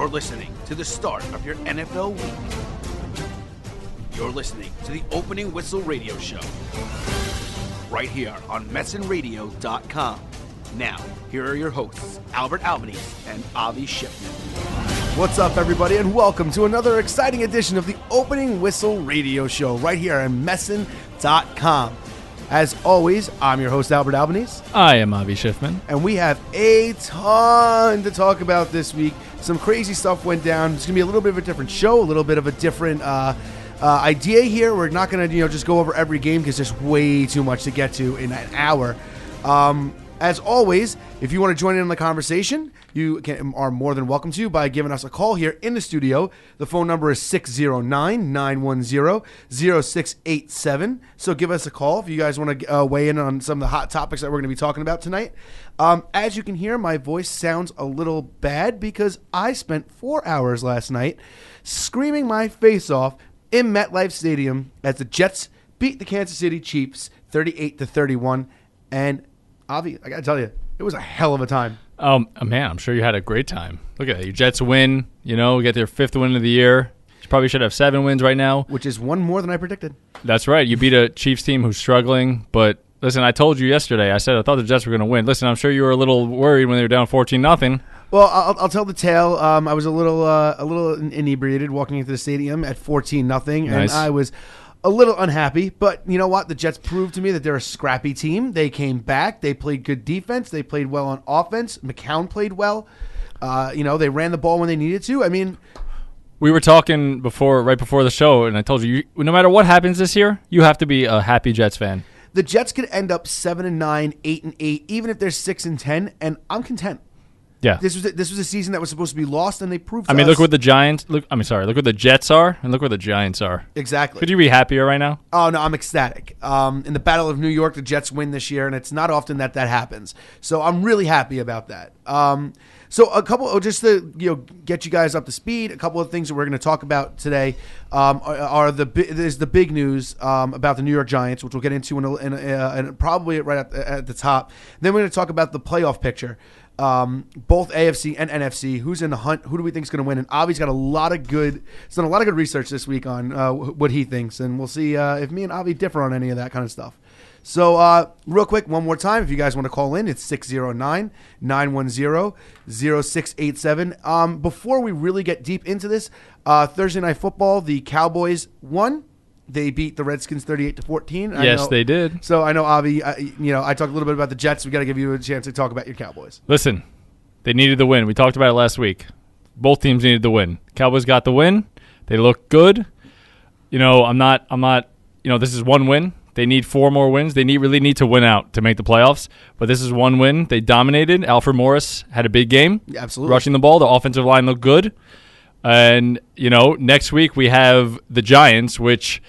You're listening to the start of your NFL week. You're listening to the Opening Whistle Radio Show, right here on MessinRadio.com. Now, here are your hosts, Albert Albanese and Avi Schiffman. What's up, everybody, and welcome to another exciting edition of the Opening Whistle Radio Show, right here on Messin.com. As always, I'm your host, Albert Albanese. I am Avi Schiffman. And we have a ton to talk about this week. Some crazy stuff went down. It's going to be a little bit of a different show, a little bit of a different idea here. We're not going to just go over every game because there's way too much to get to in an hour. As always, if you want to join in on the conversation, you are more than welcome to by giving us a call here in the studio. The phone number is 609-910-0687. So give us a call if you guys want to weigh in on some of the hot topics that we're going to be talking about tonight. As you can hear, my voice sounds a little bad because I spent 4 hours last night screaming my face off in MetLife Stadium as the Jets beat the Kansas City Chiefs 38-31. And Avi, I got to tell you, it was a hell of a time. Oh, man, I'm sure you had a great time. Look at that. Your Jets win, get their 5th win of the year. You probably should have 7 wins right now. Which is one more than I predicted. That's right. You beat a Chiefs team who's struggling. But, listen, I told you yesterday, I said I thought the Jets were going to win. Listen, I'm sure you were a little worried when they were down 14-0. Well, I'll tell the tale. I was a little inebriated walking into the stadium at 14-0, nice. And I was a little unhappy, but you know what? The Jets proved to me that they're a scrappy team. They came back. They played good defense. They played well on offense. McCown played well. They ran the ball when they needed to. I mean, we were talking right before the show, and I told you, no matter what happens this year, you have to be a happy Jets fan. The Jets could end up 7-9, 8-8, even if they're 6-10, and I'm content. Yeah, this was a season that was supposed to be lost, and they proved. Look what the Giants. Look what the Jets are, and look where the Giants are. Exactly. Could you be happier right now? Oh no, I'm ecstatic. In the Battle of New York, the Jets win this year, and it's not often that happens. So I'm really happy about that. So a couple, just to get you guys up to speed, a couple of things that we're going to talk about today is the big news about the New York Giants, which we'll get into in probably right at the top. Then we're going to talk about the playoff picture. Both AFC and NFC. Who's in the hunt? Who do we think is going to win? And Avi's got he's done a lot of good research this week on what he thinks, and we'll see if me and Avi differ on any of that kind of stuff. So real quick, one more time, if you guys want to call in, it's 609-910-0687. Before we really get deep into this, Thursday Night Football, the Cowboys won. They beat the Redskins 38-14. Yes, they did. So I know, Avi, I talked a little bit about the Jets. We got to give you a chance to talk about your Cowboys. Listen, they needed the win. We talked about it last week. Both teams needed the win. Cowboys got the win. They look good. I'm not. This is one win. They need 4 more wins. They really need to win out to make the playoffs. But this is one win. They dominated. Alfred Morris had a big game. Yeah, absolutely. Rushing the ball. The offensive line looked good. And, next week we have the Giants, which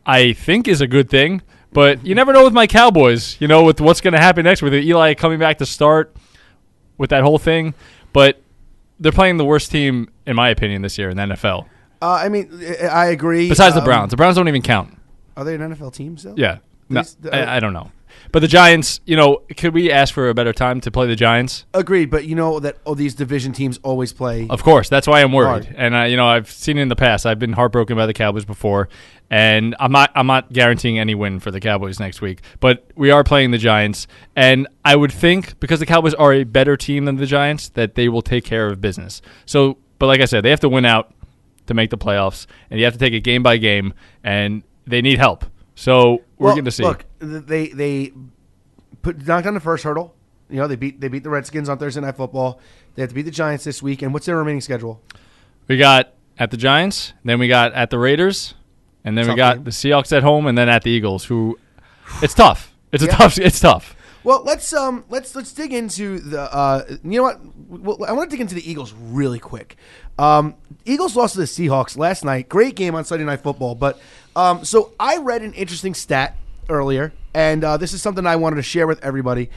I think is a good thing. But you never know with my Cowboys, with what's going to happen next with Eli coming back to start with that whole thing. But they're playing the worst team, in my opinion, this year in the NFL. I agree. Besides the Browns. The Browns don't even count. Are they an NFL team still? Yeah. No, I don't know. But the Giants, could we ask for a better time to play the Giants? Agreed, but that these division teams always play. Of course, that's why I'm worried. Hard. And I've seen it in the past. I've been heartbroken by the Cowboys before, and I'm not guaranteeing any win for the Cowboys next week. But we are playing the Giants, and I would think because the Cowboys are a better team than the Giants that they will take care of business. So, but like I said, they have to win out to make the playoffs, and you have to take it game by game, and they need help. So we're going to see. Look, they knocked down the first hurdle. They beat the Redskins on Thursday Night Football. They have to beat the Giants this week. And what's their remaining schedule? We got at the Giants, then we got at the Raiders, and then we got the Seahawks at home, and then at the Eagles. Who, it's tough. It's tough. Well, let's dig into the. You know what? I want to dig into the Eagles really quick. Eagles lost to the Seahawks last night. Great game on Sunday Night Football, but so I read an interesting stat earlier, and this is something I wanted to share with everybody.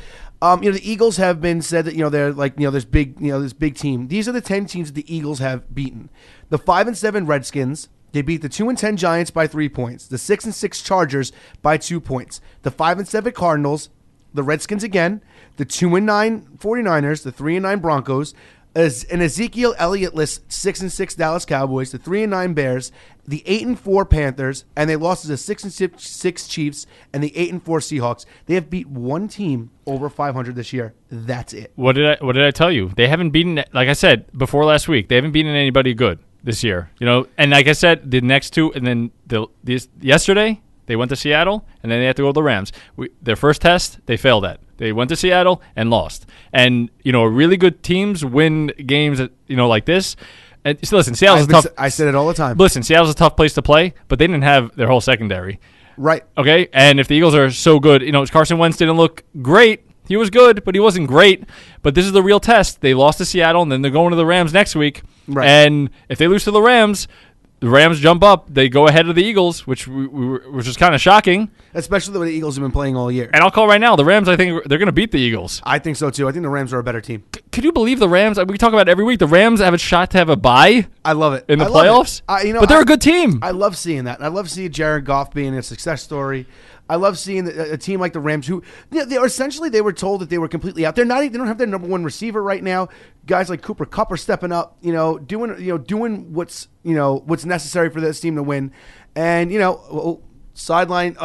The Eagles have been said that they're like this big team. These are the 10 teams that the Eagles have beaten. The 5-7 Redskins. They beat the 2-10 Giants by 3 points. The 6-6 Chargers by 2 points. The 5-7 Cardinals. The Redskins again. The 2-9 49ers. The 3-9 Broncos. As an Ezekiel Elliott-less 6-6 Dallas Cowboys, the 3-9 Bears, the 8-4 Panthers, and they lost to the 6-6 Chiefs and the 8-4 Seahawks. They have beat one team over 500 this year. That's it. What did I tell you? They haven't beaten, like I said before last week, they haven't beaten anybody good this year. And like I said, the next two, and then yesterday they went to Seattle, and then they had to go to the Rams. Their first test, they failed at. They went to Seattle and lost. And, really good teams win games, like this. And listen, Seattle's tough. I said it all the time. Listen, Seattle's a tough place to play, but they didn't have their whole secondary. Right. Okay? And if the Eagles are so good, Carson Wentz didn't look great. He was good, but he wasn't great. But this is the real test. They lost to Seattle, and then they're going to the Rams next week. Right. And if they lose to the Rams jump up. They go ahead of the Eagles, which is kind of shocking. Especially the way the Eagles have been playing all year. And I'll call right now, the Rams, I think they're going to beat the Eagles. I think so, too. I think the Rams are a better team. Could you believe the Rams? We talk about it every week. The Rams have a shot to have a bye. I love it. In the playoffs. But they're a good team. I love seeing that. I love seeing Jared Goff being a success story. I love seeing a team like the Rams, who they were told that they were completely out. They don't have their number one receiver right now. Guys like Cooper Kupp are stepping up, doing what's necessary for this team to win. And sideline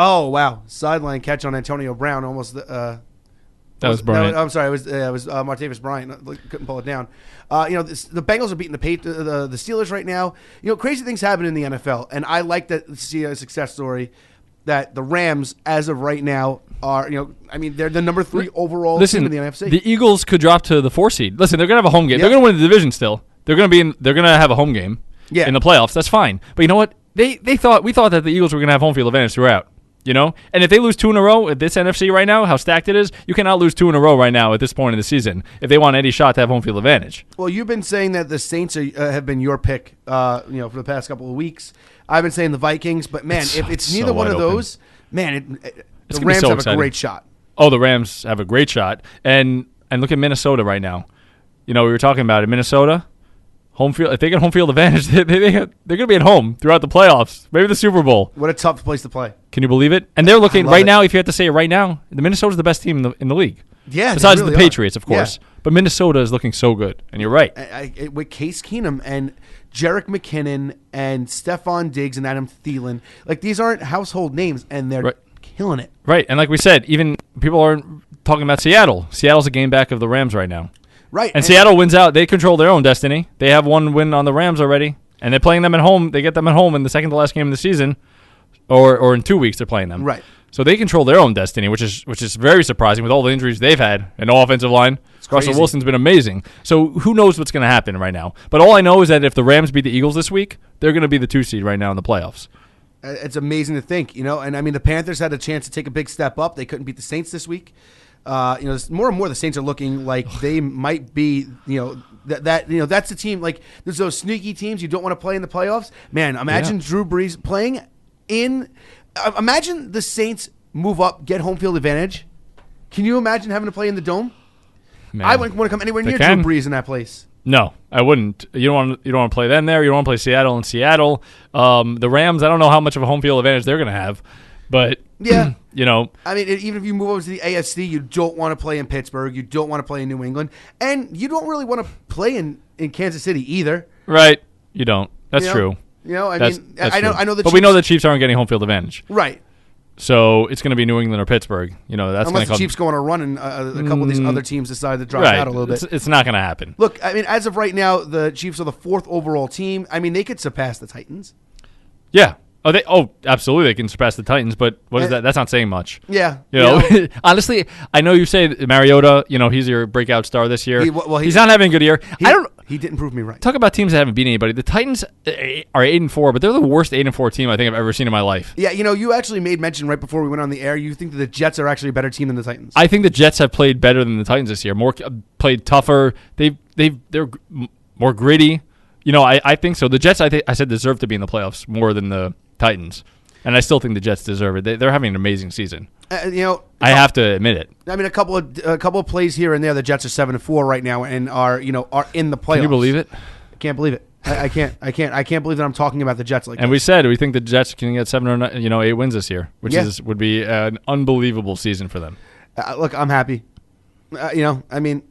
sideline catch on Antonio Brown almost. That was Bryant. I'm sorry, it was Martavis Bryant. Couldn't pull it down. The Bengals are beating the Steelers right now. Crazy things happen in the NFL, and I like to see a success story. That the Rams, as of right now, are they're the number 3 overall team in the NFC. The Eagles could drop to the 4 seed. Listen, they're gonna have a home game. Yep. They're gonna win the division still. They're gonna have a home game. In the playoffs. That's fine. But you know what? We thought that the Eagles were gonna have home field advantage throughout. And if they lose 2 in a row at this NFC right now, how stacked it is, you cannot lose 2 in a row right now at this point in the season if they want any shot to have home field advantage. Well, you've been saying that the Saints have been your pick, for the past couple of weeks. I've been saying the Vikings, but man, if it's neither one of those, man, the Rams have a great shot. Oh, the Rams have a great shot, and look at Minnesota right now. We were talking about it. Minnesota, home field. If they get home field advantage, they're going to be at home throughout the playoffs, maybe the Super Bowl. What a tough place to play. Can you believe it? And they're looking right now. If you had to say it right now, the Minnesota's the best team in the league. Yeah, besides the Patriots, of course. Yeah. But Minnesota is looking so good, and you're right. With Case Keenum and Jerick McKinnon and Stephon Diggs and Adam Thielen, these aren't household names, and they're killing it. Right, and like we said, even people aren't talking about Seattle. Seattle's a game back of the Rams right now. Right. And Seattle wins out. They control their own destiny. They have one win on the Rams already, and they're playing them at home. They get them at home in the second to last game of the season, or in 2 weeks they're playing them. Right. So they control their own destiny, which is very surprising with all the injuries they've had and no offensive line. Russell Wilson's been amazing. So who knows what's going to happen right now? But all I know is that if the Rams beat the Eagles this week, they're going to be the 2 seed right now in the playoffs. It's amazing to think, And the Panthers had a chance to take a big step up. They couldn't beat the Saints this week. More and more the Saints are looking like they might be, that's the team. There's those sneaky teams you don't want to play in the playoffs. Man, imagine Drew Brees playing in. Imagine the Saints move up, get home field advantage. Can you imagine having to play in the Dome? Man, I wouldn't want to come anywhere near Drew Brees in that place. No, I wouldn't. You don't want to play them there. You don't want to play Seattle in Seattle. The Rams, I don't know how much of a home field advantage they're going to have, but yeah, even if you move over to the AFC, you don't want to play in Pittsburgh. You don't want to play in New England, and you don't really want to play in Kansas City either. Right, you don't. That's true. That's I know the Chiefs, we know the Chiefs aren't getting home field advantage. Right. So it's going to be New England or Pittsburgh. That's unless the Chiefs go on a run and a couple of these other teams decide to drop out a little bit. It's not going to happen. Look, as of right now, the Chiefs are the 4th overall team. They could surpass the Titans. Yeah. Absolutely, they can surpass the Titans, but what is that? That's not saying much. Yeah. Honestly, I know you say Mariota, he's your breakout star this year. He's not having a good year. He didn't prove me right. Talk about teams that haven't beaten anybody. The Titans are 8-4, but they're the worst 8-4 team I think I've ever seen in my life. Yeah, you actually made mention right before we went on the air. You think that the Jets are actually a better team than the Titans? I think the Jets have played better than the Titans this year. Played tougher. They're more gritty. I think so. The Jets, I said, deserve to be in the playoffs more than the Titans, and I still think the Jets deserve it. They're having an amazing season. I have to admit it. A couple of plays here and there. The Jets are 7-4 right now and are in the playoffs. Can you believe it? I can't believe it. I can't believe that I'm talking about the Jets like. And this. we think the Jets can get 7 or 9, 8 wins this year, which would be an unbelievable season for them. Look, I'm happy. I mean,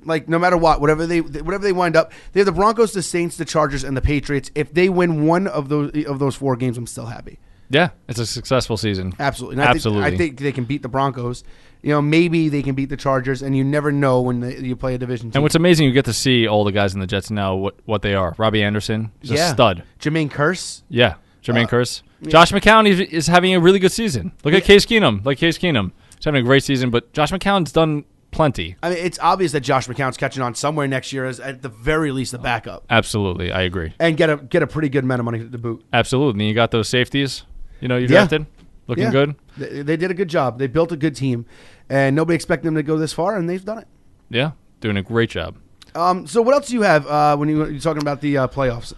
like no matter what, whatever they wind up, they have the Broncos, the Saints, the Chargers, and the Patriots. If they win one of those 4 games, I'm still happy. Yeah, it's a successful season. Absolutely. Absolutely. I think they can beat the Broncos. Maybe they can beat the Chargers, and you never know when you play a division team. And what's amazing, you get to see all the guys in the Jets now what they are. Robbie Anderson is a stud. Jermaine Kearse. Yeah, Jermaine Kearse. Josh McCown is having a really good season. Look at Case Keenum. He's having a great season, but Josh McCown's done plenty. I mean, it's obvious that Josh McCown's catching on somewhere next year as at the very least the backup. Absolutely, I agree. And get a pretty good amount of money to boot. Absolutely. And you got those safeties, you drafted, looking good. They did a good job. They built a good team, and nobody expected them to go this far, and they've done it. Yeah, doing a great job. So what else do you have when you're talking about the playoffs?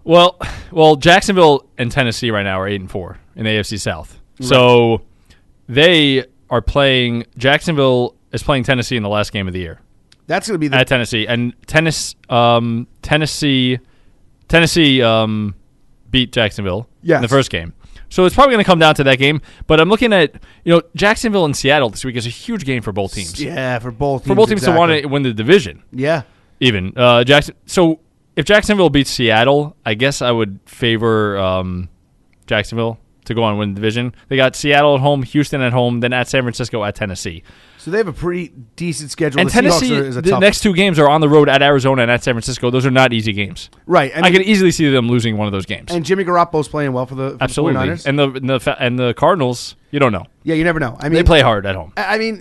Well, Jacksonville and Tennessee right now are 8-4 in the AFC South. Right. So they are playing. Jacksonville is playing Tennessee in the last game of the year. That's going to be at Tennessee, and Tennessee beat Jacksonville in the first game. So it's probably going to come down to that game. But I'm looking at Jacksonville and Seattle this week is a huge game for both teams. Yeah, for both teams. For both teams to want to win the division. Yeah, even So if Jacksonville beats Seattle, I guess I would favor Jacksonville to go on and win the division. They got Seattle at home, Houston at home, then at San Francisco, at Tennessee. So they have a pretty decent schedule. And Tennessee, the next 2 games are on the road at Arizona and at San Francisco. Those are not easy games. Right. I can easily see them losing one of those games. And Jimmy Garoppolo's playing well for the 49ers. And the Cardinals, you don't know. Yeah, you never know. I mean, they play hard at home. I mean,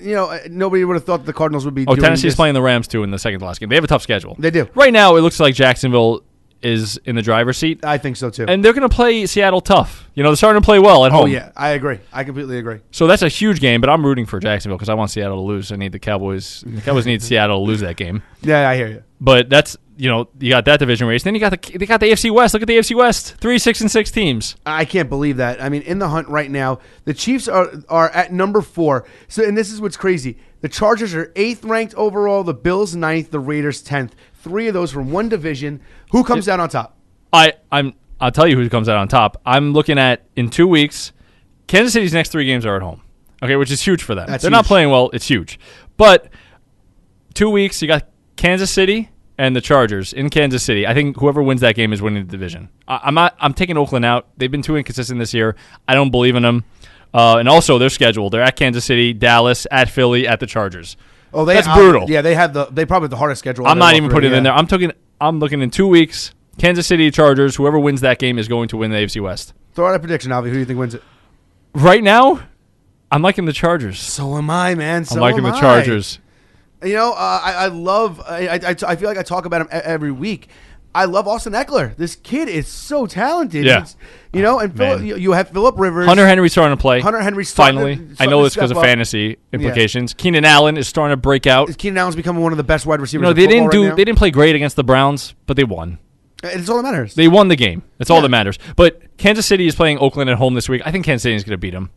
nobody would have thought the Cardinals would be doing Tennessee's this. playing the Rams, too, in the second to last game. They have a tough schedule. They do. Right now, it looks like Jacksonville is in the driver's seat. I think so, too. And they're going to play Seattle tough. They're starting to play well at home. Oh, yeah. I agree. I completely agree. So that's a huge game, but I'm rooting for Jacksonville because I want Seattle to lose. I need the Cowboys. The Cowboys need Seattle to lose that game. Yeah, I hear you. But that's, you got that division race. Then they got the AFC West. Look at the AFC West. 3-6-6 teams. I can't believe that. I mean, in the hunt right now, the Chiefs are at number 4. So, and this is what's crazy. The Chargers are 8th ranked overall. The Bills 9th. The Raiders 10th. 3 of those from one division. Who comes out on top? I'll tell you who comes out on top. I'm looking at, in 2 weeks, Kansas City's next 3 games are at home. Okay, which is huge for them. They're not playing well. It's huge. But 2 weeks, you got Kansas City and the Chargers in Kansas City. I think whoever wins that game is winning the division. I'm taking Oakland out. They've been too inconsistent this year. I don't believe in them. And also, their schedule. They're at Kansas City, Dallas, at Philly, at the Chargers. Oh, that's brutal. Yeah, they probably have the hardest schedule. I'm not even putting it in there. I'm looking in 2 weeks. Kansas City Chargers, whoever wins that game is going to win the AFC West. Throw out a prediction, Avi. Who do you think wins it? Right now, I'm liking the Chargers. So am I, man. I'm liking the Chargers. I love. I feel like I talk about him every week. I love Austin Eckler. This kid is so talented. Yeah. And you have Phillip Rivers. Hunter Henry's starting to play. Hunter Henry's finally. I know this because of fantasy implications. Yeah. Keenan Allen is starting to break out. Keenan Allen's becoming one of the best wide receivers. They didn't play great against the Browns, but they won. It's all that matters. They won the game. That's all that matters. But Kansas City is playing Oakland at home this week. I think Kansas City is going to beat them.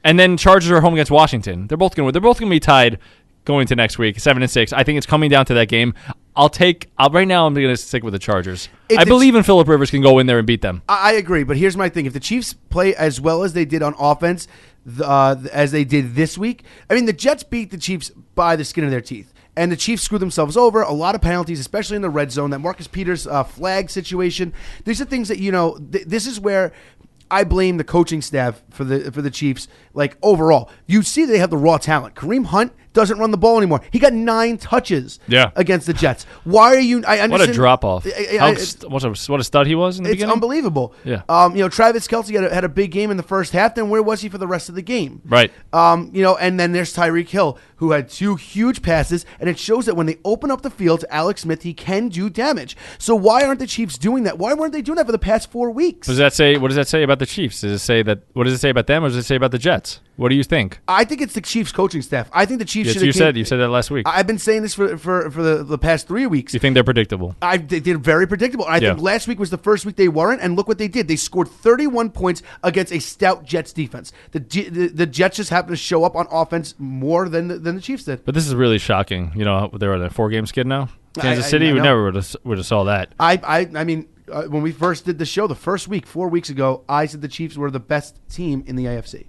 And then Chargers are home against Washington. They're both going to be tied going to next week, 7-6. I think it's coming down to that game. Right now I'm going to stick with the Chargers. I believe in Phillip Rivers can go in there and beat them. I agree, but here's my thing. If the Chiefs play as well as they did on offense as they did this week, I mean, the Jets beat the Chiefs by the skin of their teeth. And the Chiefs screwed themselves over. A lot of penalties, especially in the red zone. That Marcus Peters flag situation. These are things that, this is where I blame the coaching staff for the Chiefs. Like, overall, you see they have the raw talent. Kareem Hunt doesn't run the ball anymore. He got 9 touches against the Jets. Why are you? I understand. What a drop off! What a stud he was in the beginning. It's unbelievable. Yeah. Travis Kelce had a big game in the first half. Then where was he for the rest of the game? Right. And then there's Tyreek Hill, who had 2 huge passes, and it shows that when they open up the field to Alex Smith, he can do damage. So why aren't the Chiefs doing that? Why weren't they doing that for the past 4 weeks? What does that say about the Chiefs? What does it say about them, or does it say about the Jets? What do you think? I think it's the Chiefs coaching staff. I think the Chiefs should have. You said that last week. I've been saying this for the past 3 weeks. You think they're predictable? They're very predictable. I think last week was the first week they weren't, and look what they did. They scored 31 points against a stout Jets defense. The Jets just happened to show up on offense more than the Chiefs did. But this is really shocking. They're on a 4-game skid now. Kansas City, we never would have saw that. I mean, when we first did the show, the first week, 4 weeks ago, I said the Chiefs were the best team in the AFC.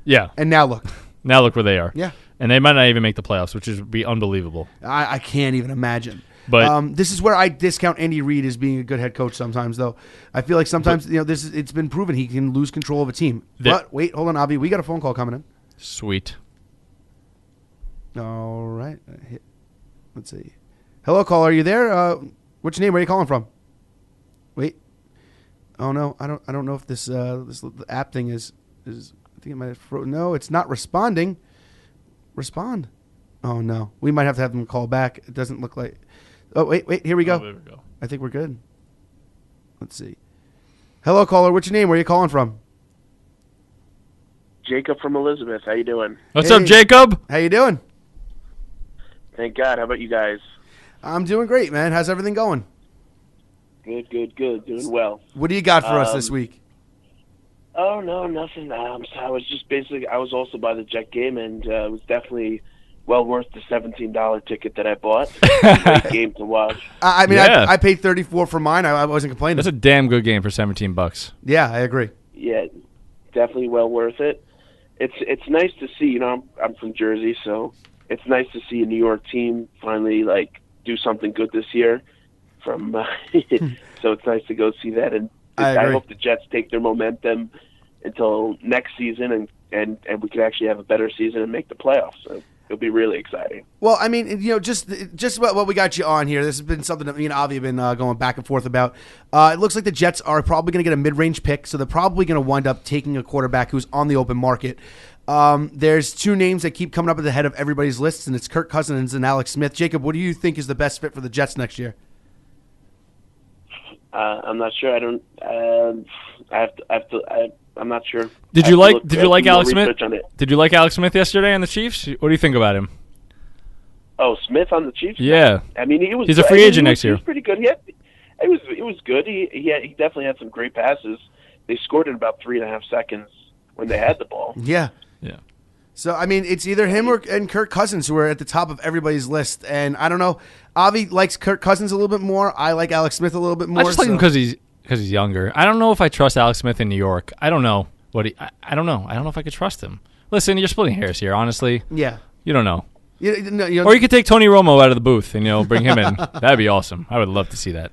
Yeah. And now look. Now look where they are. Yeah. And they might not even make the playoffs, which would be unbelievable. I can't even imagine. But this is where I discount Andy Reid as being a good head coach sometimes, though. I feel like sometimes it's been proven he can lose control of a team. But wait, hold on, Avi. We got a phone call coming in. Sweet. All right. Let's see. Hello, caller. Are you there? What's your name? Where are you calling from? Wait. Oh no, I don't know if this app thing is. I think it might have no, it's not responding. Respond. Oh no, we might have to have them call back. It doesn't look like. Oh wait, here we go. Oh, there we go. I think we're good. Let's see. Hello, caller. What's your name? Where are you calling from? Jacob from Elizabeth. How you doing? What's up, Jacob? How you doing? Thank God. How about you guys? I'm doing great, man. How's everything going? Good. Doing well. What do you got for us this week? Oh, no, nothing. I was also by the Jet game, and it was definitely well worth the $17 ticket that I bought. Great game to watch. I mean, Yeah. I paid $34 for mine. I wasn't complaining. That's a damn good game for $17. Yeah, I agree. Yeah, definitely well worth it. It's nice to see. You know, I'm from Jersey, so it's nice to see a New York team finally do something good this year. So it's nice to go see that, and I hope the Jets take their momentum until next season, and we could actually have a better season and make the playoffs. So it'll be really exciting. Well, I mean, just what we got you on here. This has been something that me and Avi have been going back and forth about. It looks like the Jets are probably going to get a mid-range pick, so they're probably going to wind up taking a quarterback who's on the open market. There's two names that keep coming up at the head of everybody's lists, and it's Kirk Cousins and Alex Smith. Jacob, what do you think is the best fit for the Jets next year? I'm not sure. I'm not sure. Did you like Alex Smith? Did you like Alex Smith yesterday on the Chiefs? What do you think about him? Oh, Smith on the Chiefs? Yeah. I mean, he's a free agent next year. He was pretty good. It was good. He definitely had some great passes. They scored in about 3.5 seconds when they had the ball. Yeah. So, I mean, it's either him and Kirk Cousins who are at the top of everybody's list. And I don't know. Avi likes Kirk Cousins a little bit more. I like Alex Smith a little bit more. I just like him because he's younger. I don't know if I trust Alex Smith in New York. I don't know I don't know. I don't know if I could trust him. Listen, you're splitting hairs here, honestly. Yeah. You don't know. Or you could take Tony Romo out of the booth and bring him in. That'd be awesome. I would love to see that.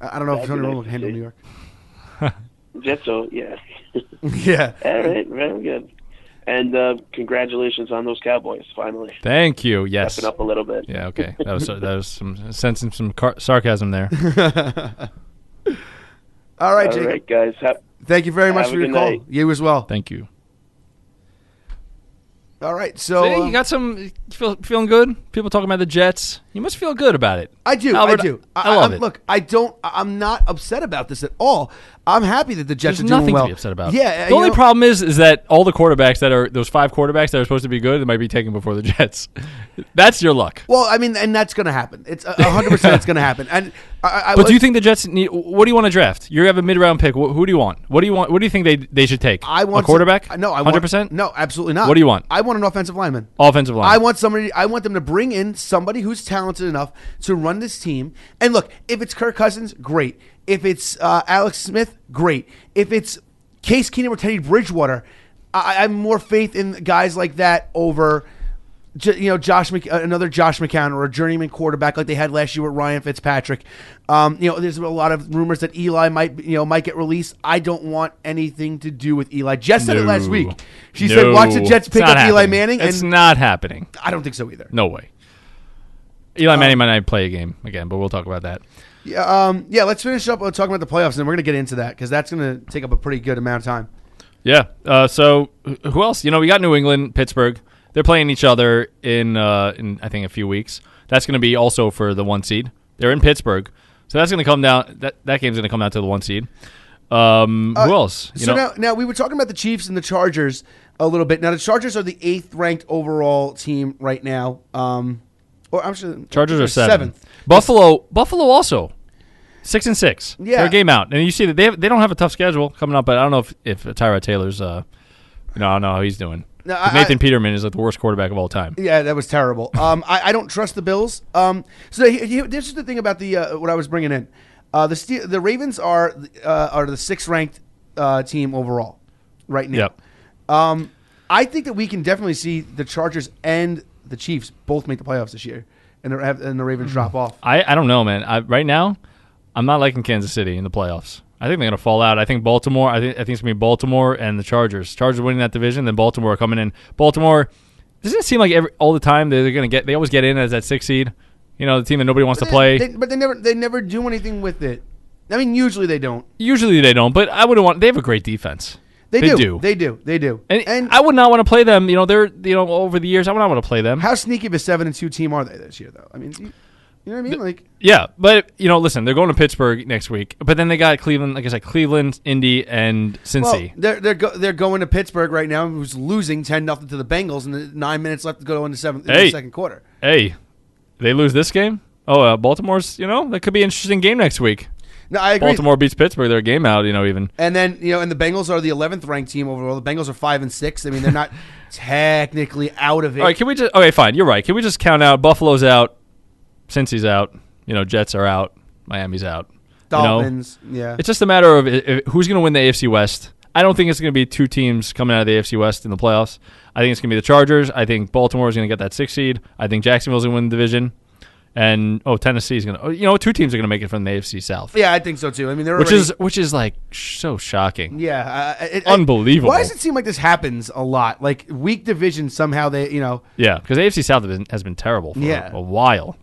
I don't know if Tony Romo can handle New York. Jets, yeah. Yeah. All right, very good. And congratulations on those Cowboys, finally. Thank you. Yes. Stepping up a little bit. Yeah. Okay. That was some sensing some sarcasm there. All right, Jake. All right, guys. Thank you very much for your call. Night. You as well. Thank you. All right, so you got some feeling good. People talking about the Jets. You must feel good about it. I do. Albert, I do. I love it. Look, I'm not upset about this at all. I'm happy that the Jets There's are doing nothing well. to be upset about. Yeah. The only problem is that all the quarterbacks those 5 quarterbacks that are supposed to be good, they might be taken before the Jets. That's your luck. Well, I mean, and that's going to happen. It's 100%. It's going to happen. And but do you think the Jets need? What do you want to draft? You have a mid-round pick. Who do you want? What do you want? What do you think they should take? I want a quarterback. No, 100%. No, absolutely not. What do you want? I want an offensive lineman. Offensive line. I want them to bring in somebody who's talented enough to run this team. And look, if it's Kirk Cousins, great. If it's Alex Smith, great. If it's Case Keenum or Teddy Bridgewater, I have more faith in guys like that over, another Josh McCown or a journeyman quarterback like they had last year with Ryan Fitzpatrick. There's a lot of rumors that Eli might get released. I don't want anything to do with Eli. Jess said it last week. She said, "Watch the Jets pick up Eli Manning." It's not happening. I don't think so either. No way. Eli Manning might not play a game again, but we'll talk about that. Yeah. Let's finish up talking about the playoffs, and then we're going to get into that because that's going to take up a pretty good amount of time. Yeah. So who else? We got New England, Pittsburgh. They're playing each other in I think a few weeks. That's going to be also for the 1 seed. They're in Pittsburgh, so that's going to come down. That game's going to come down to the 1 seed. Who else? Now we were talking about the Chiefs and the Chargers a little bit. Now the Chargers are the 8th ranked overall team right now. Chargers are 7th. Buffalo also 6-6. Yeah, they're a game out, and you see that they don't have a tough schedule coming up. But I don't know if Tyrod Taylor's. I don't know how he's doing. No, Nathan Peterman is like the worst quarterback of all time. Yeah, that was terrible. I don't trust the Bills. So this is the thing about the what I was bringing in. The Ravens are the 6th ranked team overall right now. Yep. I think that we can definitely see the Chargers and the Chiefs both make the playoffs this year, and the Ravens drop off. I don't know, man. Right now, I'm not liking Kansas City in the playoffs. I think they're going to fall out. I think Baltimore. I think it's going to be Baltimore and the Chargers. Chargers winning that division, then Baltimore coming in. Baltimore, doesn't it seem like all the time they're going to get? They always get in as that 6th seed. You know, the team that nobody wants to play. But they never do anything with it. I mean, usually they don't. Usually they don't, but I wouldn't want. They have a great defense. They do. And I would not want to play them. You know, over the years, I would not want to play them. How sneaky of a 7-2 team are they this year, though? I mean, you know what I mean? Like, yeah, but listen, they're going to Pittsburgh next week, but then they got Cleveland. Like I said, Cleveland, Indy, and Cincy. Well, they're going to Pittsburgh right now, who's losing 10-0 to the Bengals, and 9 minutes left to go in the second quarter. Hey, they lose this game. Oh, Baltimore's. That could be an interesting game next week. No, I agree. Baltimore beats Pittsburgh. They're a game out, even. And then, and the Bengals are the 11th ranked team overall. The Bengals are 5-6. I mean, they're not technically out of it. All right, okay, fine. You're right. Can we just count out Buffalo's out, Cincy's out, Jets are out, Miami's out. Dolphins, yeah. It's just a matter of who's going to win the AFC West. I don't think it's going to be 2 teams coming out of the AFC West in the playoffs. I think it's going to be the Chargers. I think Baltimore is going to get that 6th seed. I think Jacksonville's going to win the division. And Tennessee's gonna. 2 teams are gonna make it from the AFC South. Yeah, I think so too. I mean, which is like so shocking. Yeah, unbelievable. Why does it seem like this happens a lot? Like weak divisions somehow they. Yeah, because AFC South has been terrible for a while.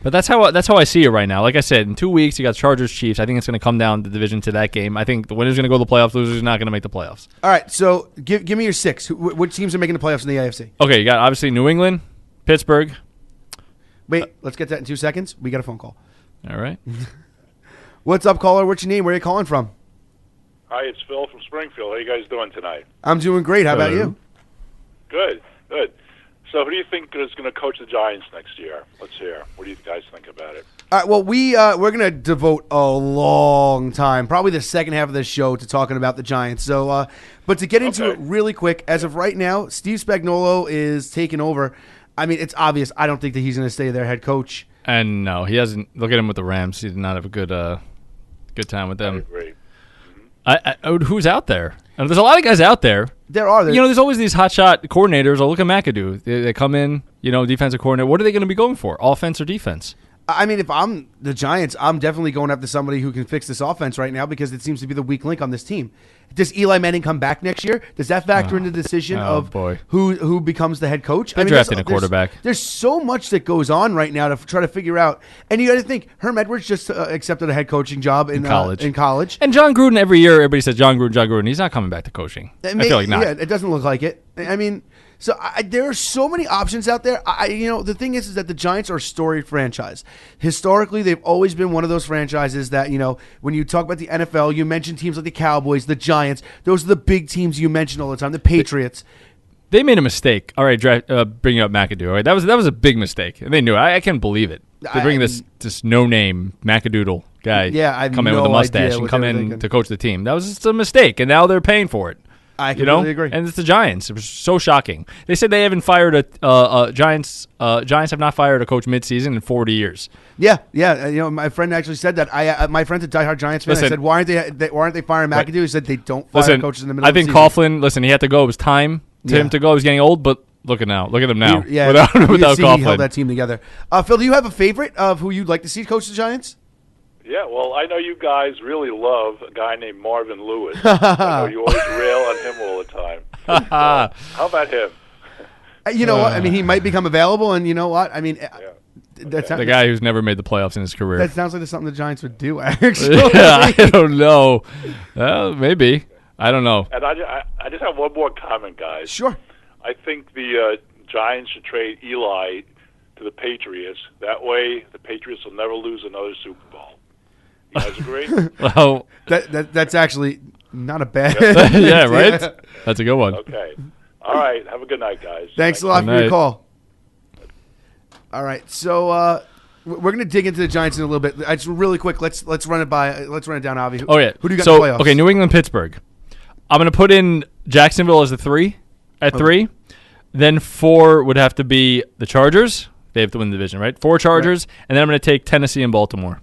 But that's how I see it right now. Like I said, in 2 weeks you got Chargers Chiefs. I think it's gonna come down the division to that game. I think the winner's gonna go to the playoffs. Loser's not gonna make the playoffs. All right, so give me your 6. Which teams are making the playoffs in the AFC? Okay, you got obviously New England, Pittsburgh. Wait, let's get that in 2 seconds. We got a phone call. All right. What's up, caller? What's your name? Where are you calling from? Hi, it's Phil from Springfield. How you guys doing tonight? I'm doing great. How about you? Good. So who do you think is going to coach the Giants next year? Let's hear. What do you guys think about it? All right, well, we're going to devote a long time, probably the second half of this show, to talking about the Giants. So, but to get into it really quick, as of right now, Steve Spagnuolo is taking over. I mean, it's obvious. I don't think that he's going to stay their head coach. And no, he hasn't. Look at him with the Rams. He did not have a good time with them. I agree. Who's out there? There's a lot of guys out there. There are. There's always these hotshot coordinators. Oh, look at Macadoo. They come in, defensive coordinator. What are they going to be going for? Offense or defense? I mean, if I'm the Giants, I'm definitely going after somebody who can fix this offense right now because it seems to be the weak link on this team. Does Eli Manning come back next year? Does that factor into the decision of who becomes the head coach? They're drafting a quarterback. There's so much that goes on right now to try to figure out. And you got to think, Herm Edwards just accepted a head coaching job in college. And John Gruden, every year, everybody says John Gruden. He's not coming back to coaching. I feel like not. Yeah, it doesn't look like it. I mean, so there are so many options out there. The thing is that the Giants are a storied franchise. Historically, they've always been one of those franchises that, when you talk about the NFL, you mention teams like the Cowboys, the Giants. Those are the big teams you mention all the time. The Patriots. They made a mistake. All right, bringing up Macadoo. All right, that was a big mistake, and they knew it. I can't believe it. They bring this no-name Macadoodle guy come in with a mustache and come in to coach the team. That was just a mistake, and now they're paying for it. I completely agree. And it's the Giants. It was so shocking. They said they haven't fired Giants have not fired a coach midseason in 40 years. Yeah. My friend actually said that. My friend's a diehard Giants fan. I said, why aren't they firing McAdoo? He said they don't fire coaches in the middle of the season. I think Coughlin, listen, he had to go. It was time to him to go. He was getting old, but look at him now. Without Coughlin. He held that team together. Phil, do you have a favorite of who you'd like to see coach the Giants? Yeah, well, I know you guys really love a guy named Marvin Lewis. I know you always rail on him all the time. How about him? You know what? I mean, he might become available, and you know what? I mean, that's the guy who's never made the playoffs in his career. That sounds like something the Giants would do, actually. I don't know. Maybe. I don't know. And I just have one more comment, guys. Sure. I think the Giants should trade Eli to the Patriots. That way, the Patriots will never lose another Super Bowl. You guys agree? Well, that's actually not a bad. Yeah, right. That's a good one. Okay. All right. Have a good night, guys. Thanks a lot for your call. All right, so we're gonna dig into the Giants in a little bit. Just really quick. Let's run it down, Avi. Oh yeah. Who do you got in the playoffs? Okay, New England, Pittsburgh. I'm gonna put in Jacksonville as the 3 at 3. Then 4 would have to be the Chargers. They have to win the division, right? 4 Chargers, and then I'm gonna take Tennessee and Baltimore.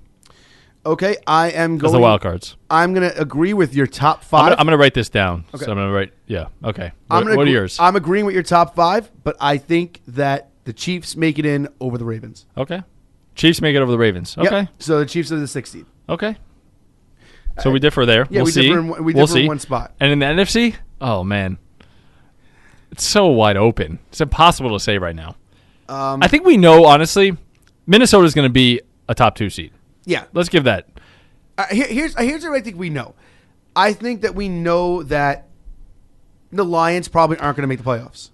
Okay, I am That's going. the wild cards. I'm going to agree with your top 5. I'm going to write this down. Okay. So I'm going to write. Yeah. Okay. What are yours? I'm agreeing with your top 5, but I think that the Chiefs make it in over the Ravens. Okay. Chiefs make it over the Ravens. Okay. Yep. So the Chiefs are the 6th seed. Okay. So we differ there. Yeah, we'll we see. differ in one spot. And in the NFC, oh man, it's so wide open. It's impossible to say right now. I think we know honestly, Minnesota is going to be a top 2 seed. Yeah. Let's give that. Here's what I think we know. I think that we know that the Lions probably aren't going to make the playoffs.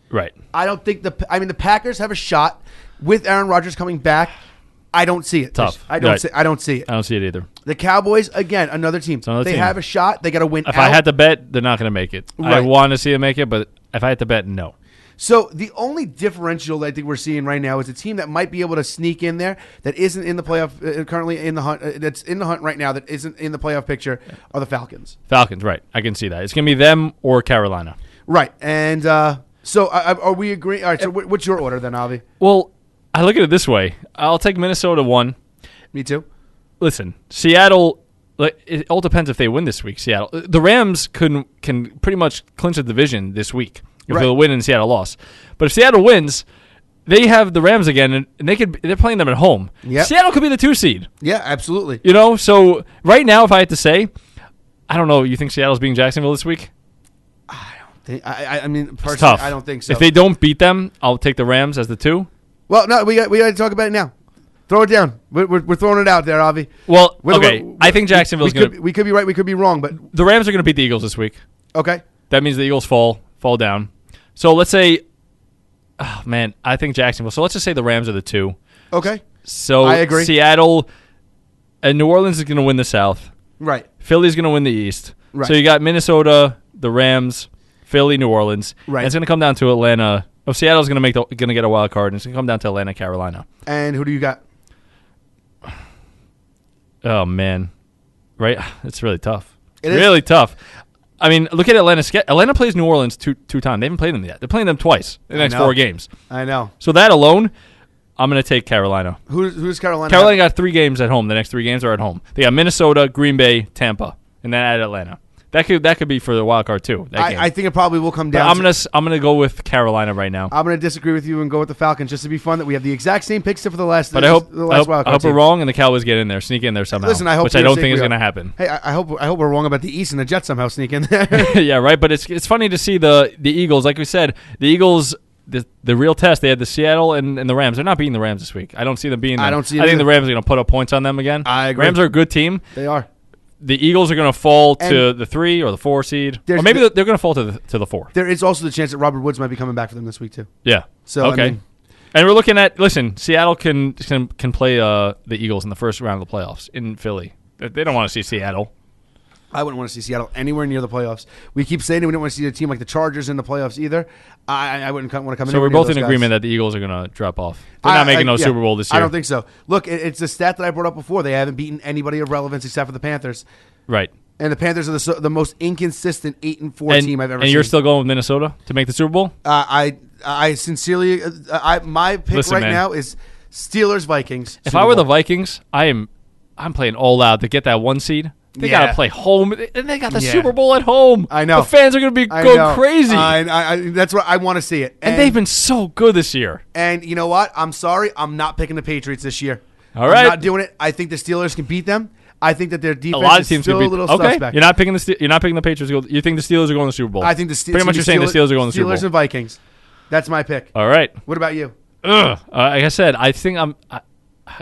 Right. I don't think the Packers have a shot with Aaron Rodgers coming back. I don't see it. Tough. I don't Right. see it. I don't see it either. The Cowboys, again, another team. They have a shot. They got to win. If I had to bet, they're not going to make it. I Right. want to see them make it, but if I had to bet, no. So the only differential I think we're seeing right now is a team that might be able to sneak in there that isn't in the playoff currently in the hunt. That's in the hunt right now that isn't in the playoff picture are the Falcons. Falcons, right. I can see that. It's going to be them or Carolina. Right. And so are we agreeing? All right. So what's your order then, Avi? Well, I look at it this way. I'll take Minnesota 1. Me too. Listen, Seattle, it all depends if they win this week, Seattle. The Rams can pretty much clinch the division this week if they'll win and Seattle lost. But if Seattle wins, they have the Rams again, and they're playing them at home. Yep. Seattle could be the 2 seed. Yeah, absolutely. You know, so right now, if I had to say, I don't know, you think Seattle's beating Jacksonville this week? I mean, personally, It's tough. I don't think so. If they don't beat them, I'll take the Rams as the 2. Well, no, we got to talk about it now. Throw it down. We're throwing it out there, Avi. Well, okay. I think Jacksonville's going to. We could be right. We could be wrong. But The Rams are going to beat the Eagles this week. okay. That means the Eagles fall down. So let's say, oh man, I think Jacksonville. So let's just say the Rams are the 2. Okay. So I agree. Seattle and New Orleans is going to win the South. Right. Philly's going to win the East. Right. So you got Minnesota, the Rams, Philly, New Orleans. Right. And it's going to come down to Atlanta. Oh, Seattle's going to get a wild card, and it's going to come down to Atlanta, Carolina. And who do you got? Oh man, right? It's really tough. It is. Really tough. I mean, look at Atlanta. Atlanta plays New Orleans two times. They haven't played them yet. They're playing them twice in the next 4 games. I know. So that alone, I'm going to take Carolina. Who's Carolina? Carolina got 3 games at home. The next 3 games are at home. They got Minnesota, Green Bay, Tampa, and then at Atlanta. That could be for the wild card too. I think it probably will come But down. I'm gonna go with Carolina right now. I'm going to disagree with you and go with the Falcons just to be fun that we have the exact same picks for the last. But I hope wild card we're team. wrong and the Cowboys get in there, sneak in there somehow. Listen, I hope which I for your don't sake think is we going to are. happen. Hey, I hope we're wrong about the East and the Jets somehow sneak in there. Yeah, right. But it's funny to see the Eagles. Like we said, the Eagles. The real test, they had the Seattle and the Rams. They're not beating the Rams this week. I don't see them beating them. I don't see it I think either. the Rams are going to put up points on them again. I agree. Rams are a good team. They are. The Eagles are going to fall And to the 3 or the 4 seed. There's Or maybe the- they're going to fall to the 4. There is also the chance that Robert Woods might be coming back for them this week too. Yeah. So, okay. I mean- And we're looking at, listen, Seattle can play the Eagles in the first round of the playoffs in Philly. They don't want to see Seattle. I wouldn't want to see Seattle anywhere near the playoffs. We keep saying we don't want to see a team like the Chargers in the playoffs either. I wouldn't want to come in. So we're anywhere near both those in guys. agreement that the Eagles are going to drop off. They're not making no yeah, Super Bowl this year. I don't think so. Look, it's a stat that I brought up before. They haven't beaten anybody of relevance except for the Panthers. Right. And the Panthers are the most inconsistent 8-4 team I've ever seen. And you're still going with Minnesota to make the Super Bowl? I sincerely, my pick Listen, right man. now is Steelers Vikings. If Super I were the Bowl. Vikings, I'm playing all out to get that 1 seed. They Yeah. got to play home, and they got the Yeah. Super Bowl at home. I know. The fans are going to be I going know. crazy. That's what I want to see it. and they've been so good this year. And you know what? I'm sorry. I'm not picking the Patriots this year. All right. I'm not doing it. I think the Steelers can beat them. I think that their A defense lot of is teams still could a be little okay. suspect. You're not picking the Patriots. You think the Steelers are going to the Super Bowl? I think the Steelers. Pretty much you're saying the Steelers are going to the Super Bowl. Steelers and Vikings. That's my pick. All right. What about you? Like I said, I think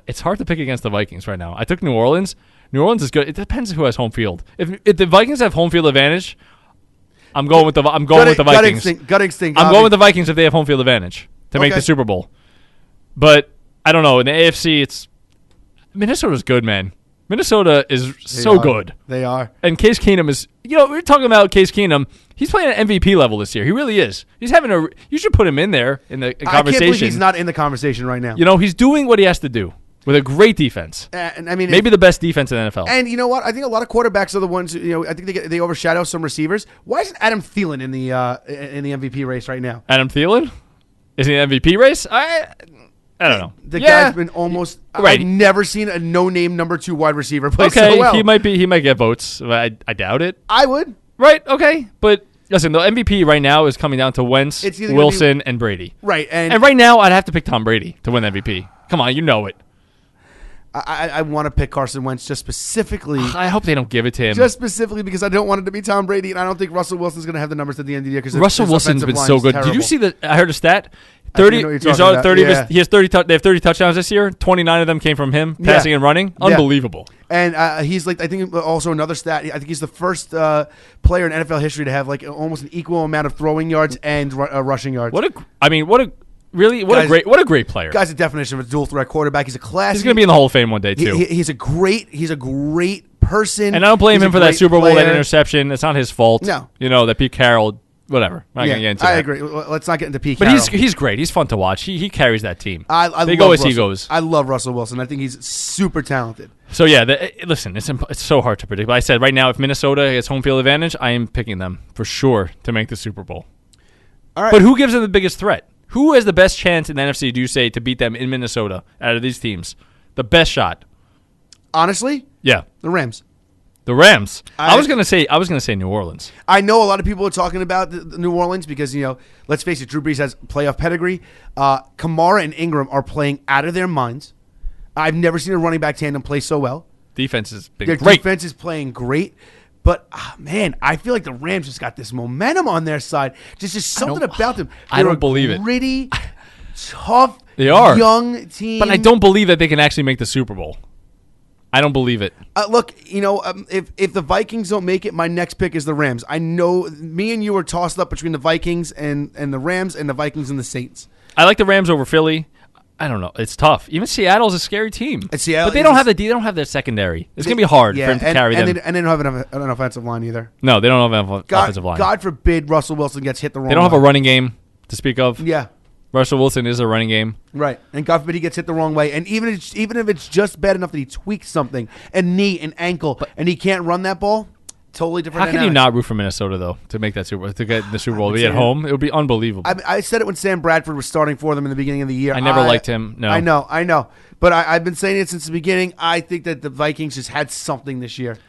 it's hard to pick against the Vikings right now. I took New Orleans. New Orleans is good. It depends who has home field. If the Vikings have home field advantage, I'm going with the Vikings. Gut instinct. I'm going with the Vikings if they have home field advantage to make Okay. the Super Bowl. But I don't know. In the AFC, Minnesota's good, man. Minnesota is so good. They are. And Case Keenum is, we're talking about Case Keenum. He's playing at MVP level this year. He really is. He's having you should put him in there in the conversation. I can't believe he's not in the conversation right now. He's doing what he has to do with a great defense. And I mean, Maybe the best defense in the NFL. And you know what? I think a lot of quarterbacks are the ones who, I think they overshadow some receivers. Why isn't Adam Thielen in the MVP race right now? Adam Thielen? Is he in the MVP race? I don't know. The guy's been almost. Right. I've never seen a no-name number 2 wide receiver play Okay, so well. he might get votes. I doubt it. I would. Right. Okay. But listen, the MVP right now is coming down to Wentz, It's either Wilson, and Brady. Right, And right now, I'd have to pick Tom Brady to win MVP. Come on, you know it. I want to pick Carson Wentz just specifically. I hope they don't give it to him. Just specifically because I don't want it to be Tom Brady, and I don't think Russell Wilson's going to have the numbers at the end of the year. Because Russell Wilson's been so good. Did you see that? I heard a stat. I think I 30. know what You you're saw talking about. 30. Yeah. He has 30. They have 30 touchdowns this year. 29 of them came from him passing and running. Unbelievable. And he's like, I think also another stat. I think he's the first player in NFL history to have like almost an equal amount of throwing yards and rushing yards. What a great player. Guy's a definition of a dual threat quarterback. He's a classy. He's going to be in the Hall of Fame one day too. He's a great person. And I don't blame He's him a for that great Super Bowl, that player. interception. It's not his fault. No. That Pete Carroll, whatever. I'm not going to get into I that. agree. Let's not get into Pete But Carroll. he's great. He's fun to watch. He carries that team. I they love go as Russell. he goes. I love Russell Wilson. I think he's super talented. So, listen, it's so hard to predict. But I said right now, if Minnesota has home field advantage, I am picking them for sure to make the Super Bowl. All right. But who gives them the biggest threat? Who has the best chance in the NFC, do you say, to beat them in Minnesota out of these teams? The best shot? Honestly, Yeah. the Rams. The Rams. I was gonna say New Orleans. I know a lot of people are talking about the New Orleans because, let's face it, Drew Brees has playoff pedigree. Kamara and Ingram are playing out of their minds. I've never seen a running back tandem play so well. Defense has been Their great. defense is playing great. But, man, I feel like the Rams just got this momentum on their side. Just something about them. I don't believe it. Gritty, tough, They are. young team. But I don't believe that they can actually make the Super Bowl. I don't believe it. Look, if the Vikings don't make it, my next pick is the Rams. I know me and you are tossed up between the Vikings and the Rams and the Vikings and the Saints. I like the Rams over Philly. I don't know. It's tough. Even Seattle's a scary team. Seattle but they don't have their secondary. It's going to be hard for him to carry them. And they don't have an offensive line either. No, they don't have an offensive line. God forbid Russell Wilson gets hit the wrong way. They don't have a running game to speak of. Yeah. Russell Wilson is a running game. Right. And God forbid he gets hit the wrong way. And even if it's just bad enough that he tweaks something, a knee, an ankle, and he can't run that ball, totally different How can you not root for Minnesota, though, to make that to get the Super Bowl? Be at home? It would be unbelievable. I said it when Sam Bradford was starting for them in the beginning of the year. I never liked him. No. I know. But I've been saying it since the beginning. I think that the Vikings just had something this year.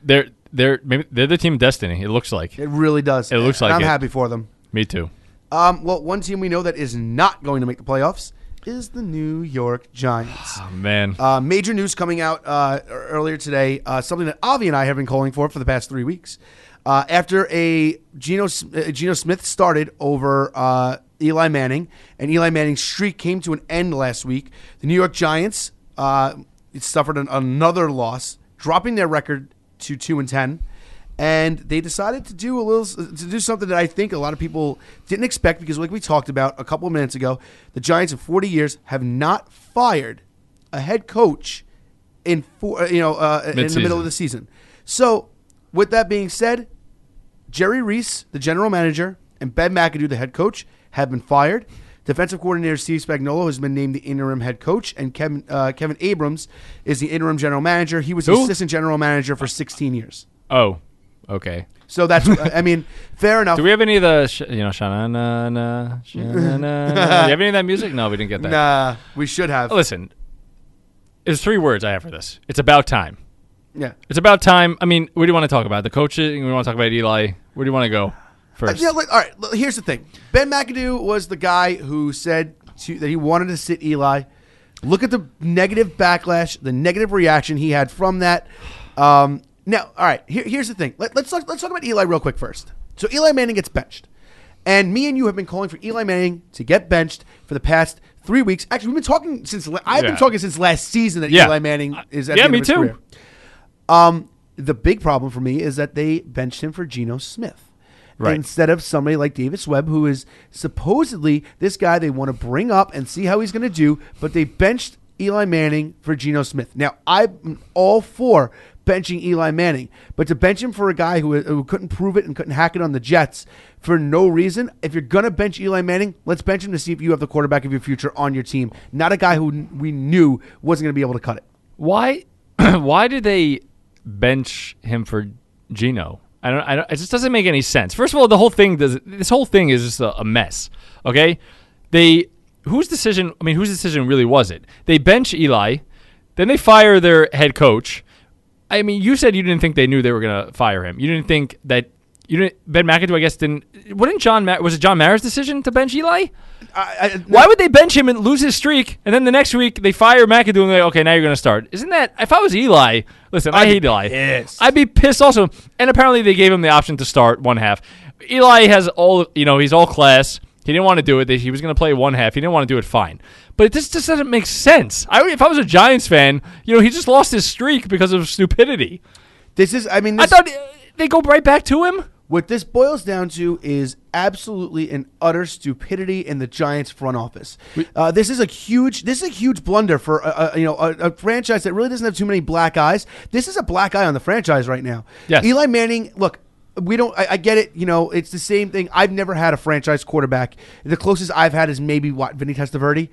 They're the team of destiny. It looks like. It really does. It looks like I'm it. happy for them. Me too. Well, one team we know that is not going to make the playoffs is the New York Giants. Oh, man. Major news coming out earlier today, something that Avi and I have been calling for the past 3 weeks. After Geno Smith started over Eli Manning, and Eli Manning's streak came to an end last week, the New York Giants suffered another loss, dropping their record to 2-10. And they decided to do something that I think a lot of people didn't expect because, like we talked about a couple of minutes ago, the Giants in 40 years have not fired a head coach in the middle of the season. So, with that being said, Jerry Reese, the general manager, and Ben Macadoo, the head coach, have been fired. Defensive coordinator Steve Spagnuolo has been named the interim head coach, and Kevin Abrams is the interim general manager. He was the assistant general manager for 16 years. Oh. Okay. So that's, fair enough. Do we have any of the, sha-na-na-na, sha-na-na? Do you have any of that music? No, we didn't get that. Nah, we should have. Listen, there's 3 words I have for this. It's about time. Yeah. It's about time. I mean, what do you want to talk about? The coaching? We want to talk about Eli? Where do you want to go first? All right, here's the thing. Ben McAdoo was the guy who said that he wanted to sit Eli. Look at the negative backlash, the negative reaction he had from that. Now, all right, here's the thing. Let's talk about Eli real quick first. So Eli Manning gets benched. And me and you have been calling for Eli Manning to get benched for the past 3 weeks. Actually, we've been talking I've been talking since last season that Eli Manning is at the end of his career. The big problem for me is that they benched him for Geno Smith. Right. Instead of somebody like Davis Webb, who is supposedly this guy they want to bring up and see how he's going to do, but they benched Eli Manning for Geno Smith. Now, I'm all for benching Eli Manning, but to bench him for a guy who couldn't prove it and couldn't hack it on the Jets for no reason, if you're going to bench Eli Manning, let's bench him to see if you have the quarterback of your future on your team, not a guy who we knew wasn't going to be able to cut it. Why did they bench him for Geno? I don't. It just doesn't make any sense. First of all, this whole thing is just a mess. Okay, they whose decision really was it? They bench Eli, then they fire their head coach. I mean, you said you didn't think they knew they were going to fire him. You didn't think that Ben McAdoo, I guess, didn't. Was it John Mara's decision to bench Eli? Why would they bench him and lose his streak, and then the next week they fire McAdoo and they're like, okay, now you're going to start? Isn't that, if I was Eli, listen, I hate Eli. Pissed. I'd be pissed also. And apparently they gave him the option to start one half. Eli has he's all class. He didn't want to do it. He was going to play one half. He didn't want to do it, fine. But this just doesn't make sense. If I was a Giants fan, he just lost his streak because of stupidity. I thought they go right back to him. What this boils down to is absolutely an utter stupidity in the Giants front office. This is a huge blunder for a franchise that really doesn't have too many black eyes. This is a black eye on the franchise right now. Yes. Eli Manning, look. I get it. It's the same thing. I've never had a franchise quarterback. The closest I've had is maybe Vinny Testaverde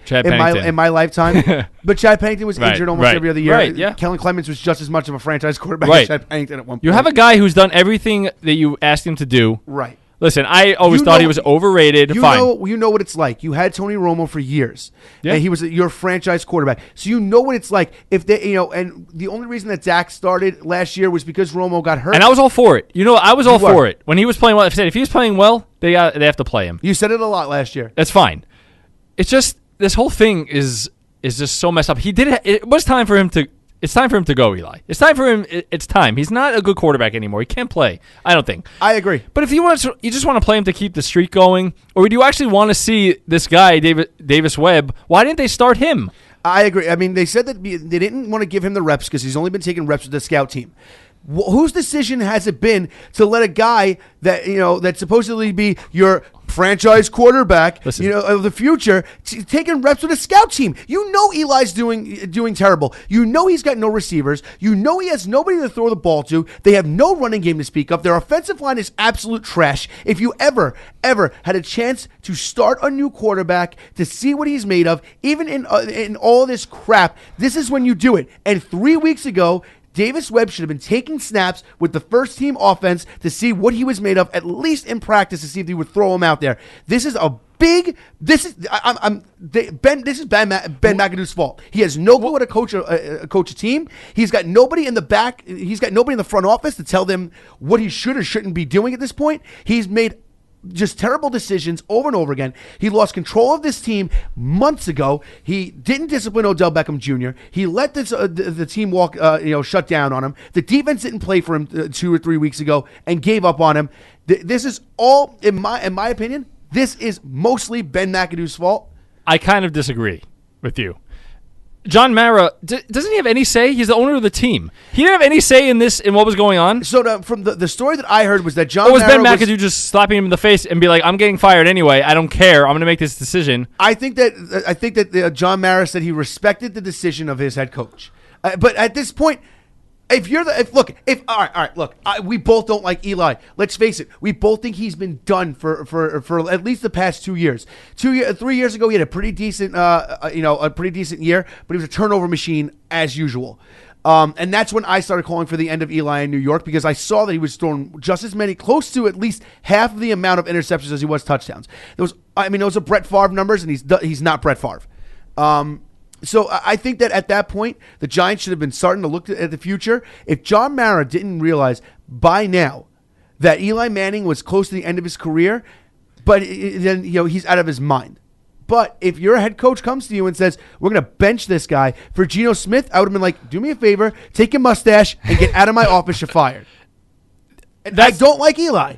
in my lifetime. But Chad Pennington was injured almost every other year. Right, yeah. Kellen Clemens was just as much of a franchise quarterback as Chad Pennington at one point. You have a guy who's done everything that you asked him to do. Right. Listen, I always thought he was overrated. You know what it's like. You had Tony Romo for years, and he was your franchise quarterback. So you know what it's like. If they, and the only reason that Dak started last year was because Romo got hurt. And I was all for it. I was all for it when he was playing well. I said if he was playing well, they have to play him. You said it a lot last year. That's fine. It's just this whole thing is just so messed up. It was time for him to. It's time for him to go, Eli. It's time for him. It's time. He's not a good quarterback anymore. He can't play. I don't think. I agree. But if you just want to play him to keep the streak going, or do you actually want to see this guy, Davis Webb? Why didn't they start him? I agree. I mean, they said that they didn't want to give him the reps because he's only been taking reps with the scout team. Whose decision has it been to let a guy that that supposedly be your franchise quarterback, of the future, taking reps with a scout team? Eli's doing terrible. He's got no receivers. He has nobody to throw the ball to. They have no running game to speak of. Their offensive line is absolute trash. If you ever had a chance to start a new quarterback to see what he's made of, even in all this crap, this is when you do it. And 3 weeks ago, Davis Webb should have been taking snaps with the first team offense to see what he was made of, at least in practice, to see if they would throw him out there. This is Ben McAdoo's fault. He has no clue how to coach a team. He's got nobody in the back. He's got nobody in the front office to tell them what he should or shouldn't be doing at this point. He's made just terrible decisions over and over again. He lost control of this team months ago. He didn't discipline Odell Beckham Jr. He let the team walk, shut down on him. The defense didn't play for him 2 or 3 weeks ago and gave up on him. This is all, in my opinion, this is mostly Ben McAdoo's fault. I kind of disagree with you. John Mara, doesn't he have any say? He's the owner of the team. He didn't have any say in what was going on? So from the story that I heard was that John Mara... Or was Ben McAdoo just slapping him in the face and be like, I'm getting fired anyway. I don't care. I'm going to make this decision. I think that John Mara said he respected the decision of his head coach. But at this point... we both don't like Eli. Let's face it. We both think he's been done for at least the past 2 years. 3 years ago, he had a pretty decent, year, but he was a turnover machine as usual. And that's when I started calling for the end of Eli in New York, because I saw that he was throwing just as many, close to at least half of the amount of interceptions as he was touchdowns. Those are Brett Favre numbers, and he's not Brett Favre. So I think that at that point, the Giants should have been starting to look at the future. If John Mara didn't realize by now that Eli Manning was close to the end of his career, but then he's out of his mind. But if your head coach comes to you and says, we're going to bench this guy for Geno Smith, I would have been like, do me a favor, take your mustache and get out of my office, you're fired. And I don't like Eli.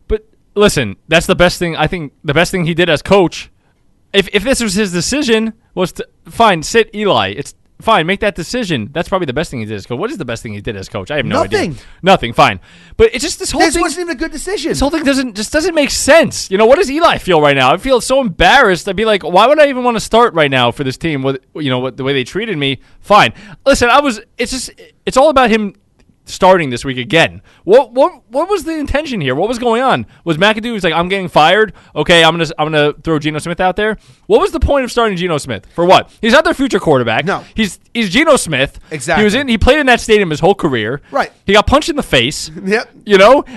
But listen, that's the best thing. I think the best thing he did as coach, if this was his decision, was to, fine, sit Eli. It's fine, make that decision. That's probably the best thing he did as coach. What is the best thing he did as coach? I have no idea. Nothing, fine. But it's just this whole thing. This wasn't even a good decision. This whole thing doesn't make sense. What does Eli feel right now? I feel so embarrassed. I'd be like, why would I even want to start right now for this team with the way they treated me? Fine. Listen, it's all about him starting this week again. What was the intention here? What was going on? Was McAdoo like, I'm getting fired? Okay, I'm gonna throw Geno Smith out there. What was the point of starting Geno Smith? For what? He's not their future quarterback. No. He's Geno Smith. Exactly. He played in that stadium his whole career. Right. He got punched in the face. Yep.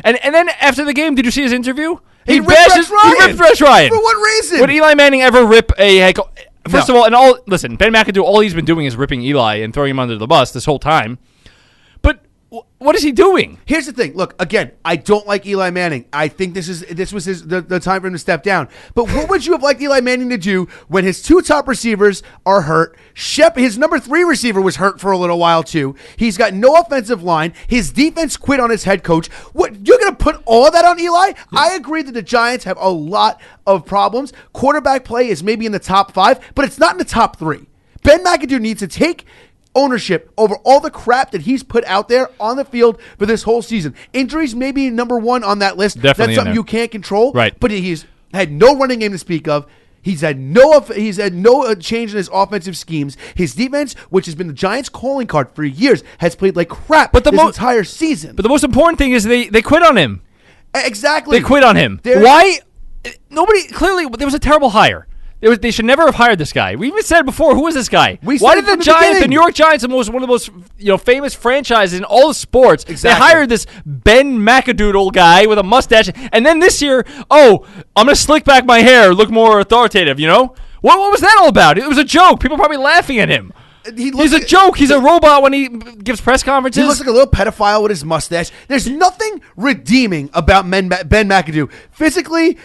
And then after the game, did you see his interview? He ripped Rex Ryan. For what reason? Would Eli Manning ever rip a head coach? First of all, listen, Ben McAdoo, all he's been doing is ripping Eli and throwing him under the bus this whole time. But what is he doing? Here's the thing. Look, again, I don't like Eli Manning. I think this was the time for him to step down. But what would you have liked Eli Manning to do when his two top receivers are hurt? His number 3 receiver was hurt for a little while too. He's got no offensive line. His defense quit on his head coach. What, you're going to put all of that on Eli? Yeah. I agree that the Giants have a lot of problems. Quarterback play is maybe in the top 5, but it's not in the top 3. Ben McAdoo needs to take ownership over all the crap that he's put out there on the field for this whole season. Injuries may be number 1 on that list. Definitely that's something you can't control. Right. But he's had no running game to speak of. He's had no change in his offensive schemes. His defense, which has been the Giants' calling card for years, has played like crap this entire season. But the most important thing is they quit on him. Exactly. They quit on him. Why? Clearly, there was a terrible hire. They should never have hired this guy. We even said before, who is this guy? Why did the New York Giants, one of the most famous franchises in all of sports, They hired this Ben McAdoodle guy with a mustache, and then this year, I'm going to slick back my hair, look more authoritative, What was that all about? It was a joke. People are probably laughing at him. He's a joke. He's a robot when he gives press conferences. He looks like a little pedophile with his mustache. There's nothing redeeming about Ben McAdoo. Physically,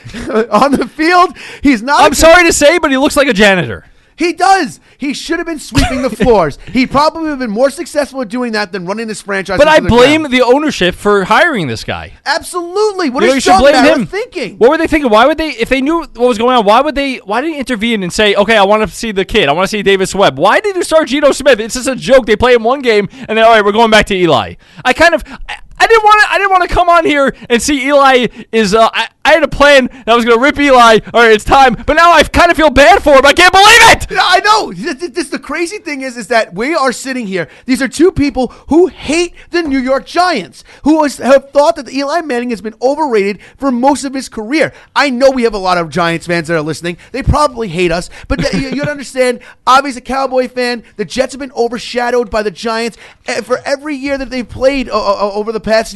on the field, he's not. I'm sorry to say, but he looks like a janitor. He does. He should have been sweeping the floors. He probably would have been more successful at doing that than running this franchise. But I blame the ownership for hiring this guy. Absolutely. What is Sean Mara thinking? What were they thinking? Why would they, if they knew what was going on, why did he intervene and say, okay, I want to see the kid. I want to see Davis Webb. Why did you start Geno Smith? It's just a joke. They play him one game, and then, all right, we're going back to Eli. I didn't want to come on here and see Eli is. I had a plan that I was going to rip Eli. All right, it's time. But now I kind of feel bad for him. I can't believe it. I know. The crazy thing is that we are sitting here. These are two people who hate the New York Giants, who have thought that Eli Manning has been overrated for most of his career. I know we have a lot of Giants fans that are listening. They probably hate us, but you understand. Obviously, a Cowboy fan, the Jets have been overshadowed by the Giants for every year that they've played over the past,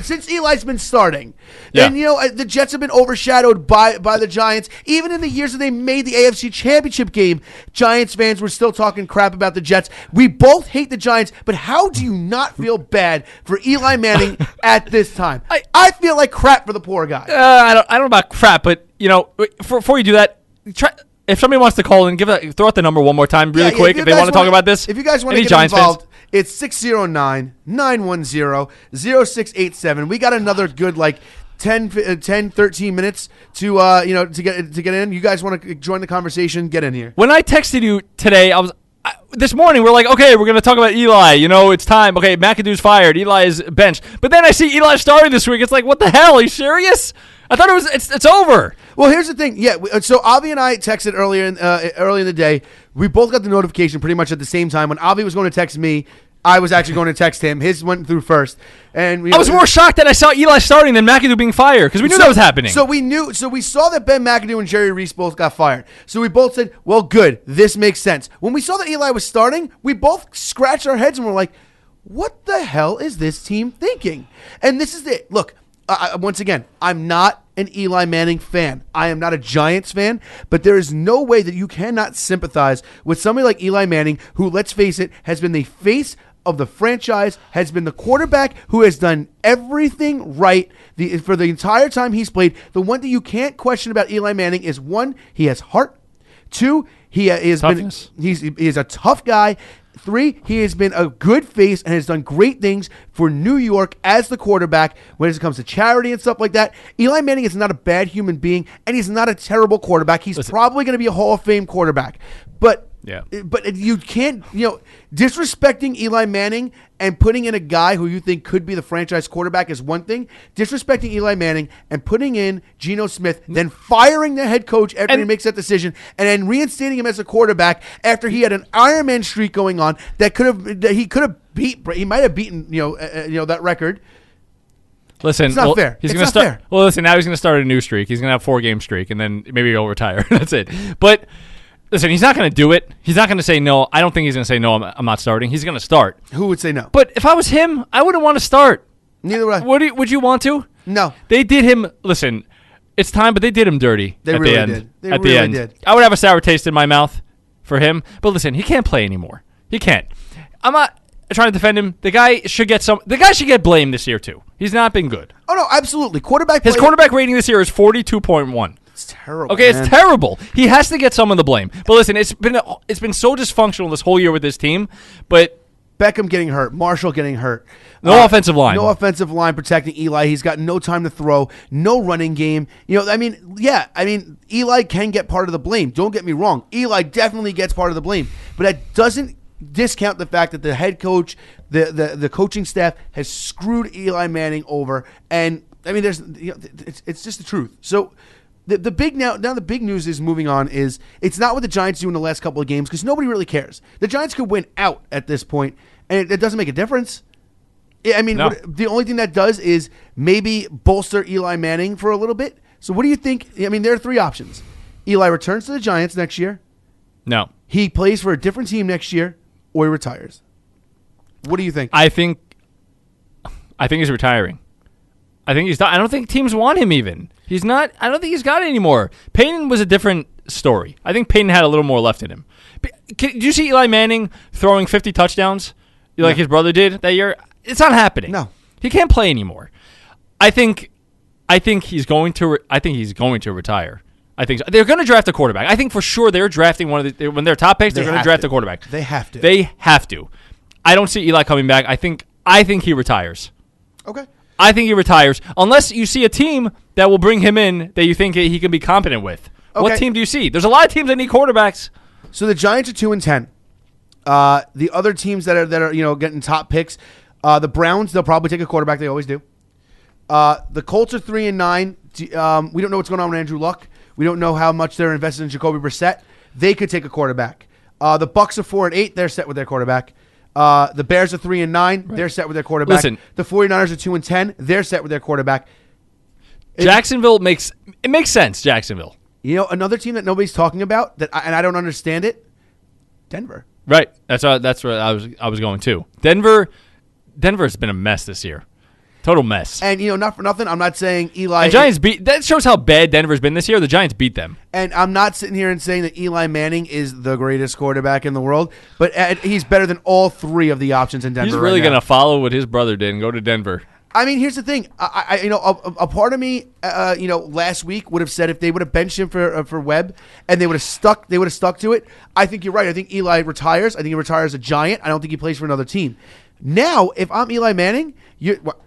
since Eli's been starting. Yeah. And, the Jets have been overshadowed by the Giants. Even in the years that they made the AFC Championship game, Giants fans were still talking crap about the Jets. We both hate the Giants, but how do you not feel bad for Eli Manning at this time? I feel like crap for the poor guy. I don't know about crap, but, before you do that, if somebody wants to call in, throw out the number one more time really quick if they want to talk about this. If you guys want to get involved, it's 609-910-0687. We got another good 10, 13 minutes to get in. You guys want to join the conversation? Get in here. When I texted you today, this morning we're like, okay, we're going to talk about Eli. It's time. Okay, McAdoo's fired. Eli is benched. But then I see Eli starting this week. It's like, what the hell? Are you serious? I thought it's over. Well, here's the thing. Yeah, so Avi and I texted early in the day. We both got the notification pretty much at the same time. When Avi was going to text me, I was actually going to text him. His went through first. And I was more shocked that I saw Eli starting than McAdoo being fired because we knew that was happening. So we saw that Ben McAdoo and Jerry Reese both got fired. So we both said, well, good. This makes sense. When we saw that Eli was starting, we both scratched our heads and were like, what the hell is this team thinking? And this is it. Look, once again, I'm not an Eli Manning fan. I am not a Giants fan, but there is no way that you cannot sympathize with somebody like Eli Manning, who, let's face it, has been the face of the franchise, has been the quarterback who has done everything right for the entire time he's played. The one thing you can't question about Eli Manning is, one, he has heart. Two, he is a tough guy. 3, he has been a good face and has done great things for New York as the quarterback when it comes to charity and stuff like that. Eli Manning is not a bad human being, and he's not a terrible quarterback. He's probably going to be a Hall of Fame quarterback. But you can't, disrespecting Eli Manning and putting in a guy who you think could be the franchise quarterback is one thing. Disrespecting Eli Manning and putting in Geno Smith, then firing the head coach after he makes that decision, and then reinstating him as a quarterback after he had an Iron Man streak going on he might have beaten that record. Listen, it's not fair. He's going to start. Fair. Well, listen, now he's going to start a new streak. He's going to have 4-game streak, and then maybe he'll retire. That's it. But listen, he's not going to do it. He's not going to say no. I don't think he's going to say no, I'm not starting. He's going to start. Who would say no? But if I was him, I wouldn't want to start. Neither would I. Would you want to? No. They did him. Listen, it's time, but they did him dirty. They at really the end. did. They at really the end. did. I would have a sour taste in my mouth for him. But listen, he can't play anymore. He can't. I'm not trying to defend him. The guy should get blamed this year too. He's not been good. Oh no, absolutely. His quarterback rating this year is 42.1. It's terrible. Okay, man. it's terrible. He has to get some of the blame. But listen, it's been so dysfunctional this whole year with this team. But Beckham getting hurt, Marshall getting hurt. No offensive line. No offensive line protecting Eli. He's got no time to throw, no running game. Eli can get part of the blame. Don't get me wrong. Eli definitely gets part of the blame. But that doesn't discount the fact that the head coach, the coaching staff has screwed Eli Manning over. And it's just the truth. So the big news is moving on is it's not what the Giants do in the last couple of games because nobody really cares. The Giants could win out at this point, and it doesn't make a difference. No. The only thing that does is maybe bolster Eli Manning for a little bit. So what do you think? There are three options. Eli returns to the Giants next year. No. He plays for a different team next year, or he retires. What do you think? I think he's retiring. I think he's not. I don't think teams want him even. He's not. I don't think he's got it anymore. Peyton was a different story. I think Peyton had a little more left in him. Did you see Eli Manning throwing 50 touchdowns like his brother did that year? It's not happening. No. He can't play anymore. I think he's going to. I think he's going to retire. I think so. They're going to draft a quarterback. I think for sure they're drafting when they're top picks. They're going to draft a quarterback. They have to. They have to. I don't see Eli coming back. I think he retires. Okay. I think he retires unless you see a team that will bring him in that you think he can be competent with. Okay. What team do you see? There's a lot of teams that need quarterbacks. So the Giants are 2-10. The other teams that are getting top picks, the Browns, they'll probably take a quarterback. They always do. The Colts are 3-9. We don't know what's going on with Andrew Luck. We don't know how much they're invested in Jacoby Brissett. They could take a quarterback. The Bucs are 4-8. They're set with their quarterback. The Bears are 3-9. Right. They're set with their quarterback. Listen, the 49ers are 2-10. They're set with their quarterback. Jacksonville makes sense. Jacksonville. Another team that nobody's talking about and I don't understand it. Denver. Right. That's where I was going too. Denver's been a mess this year. Total mess. And, not for nothing, I'm not saying Eli... The Giants that shows how bad Denver's been this year. The Giants beat them. And I'm not sitting here and saying that Eli Manning is the greatest quarterback in the world, but he's better than all three of the options in Denver. He's really going to follow what his brother did and go to Denver. Here's the thing. A part of me, last week would have said if they would have benched him for Webb and they would have stuck to it. I think you're right. I think Eli retires. I think he retires a Giant. I don't think he plays for another team. Now, if I'm Eli Manning,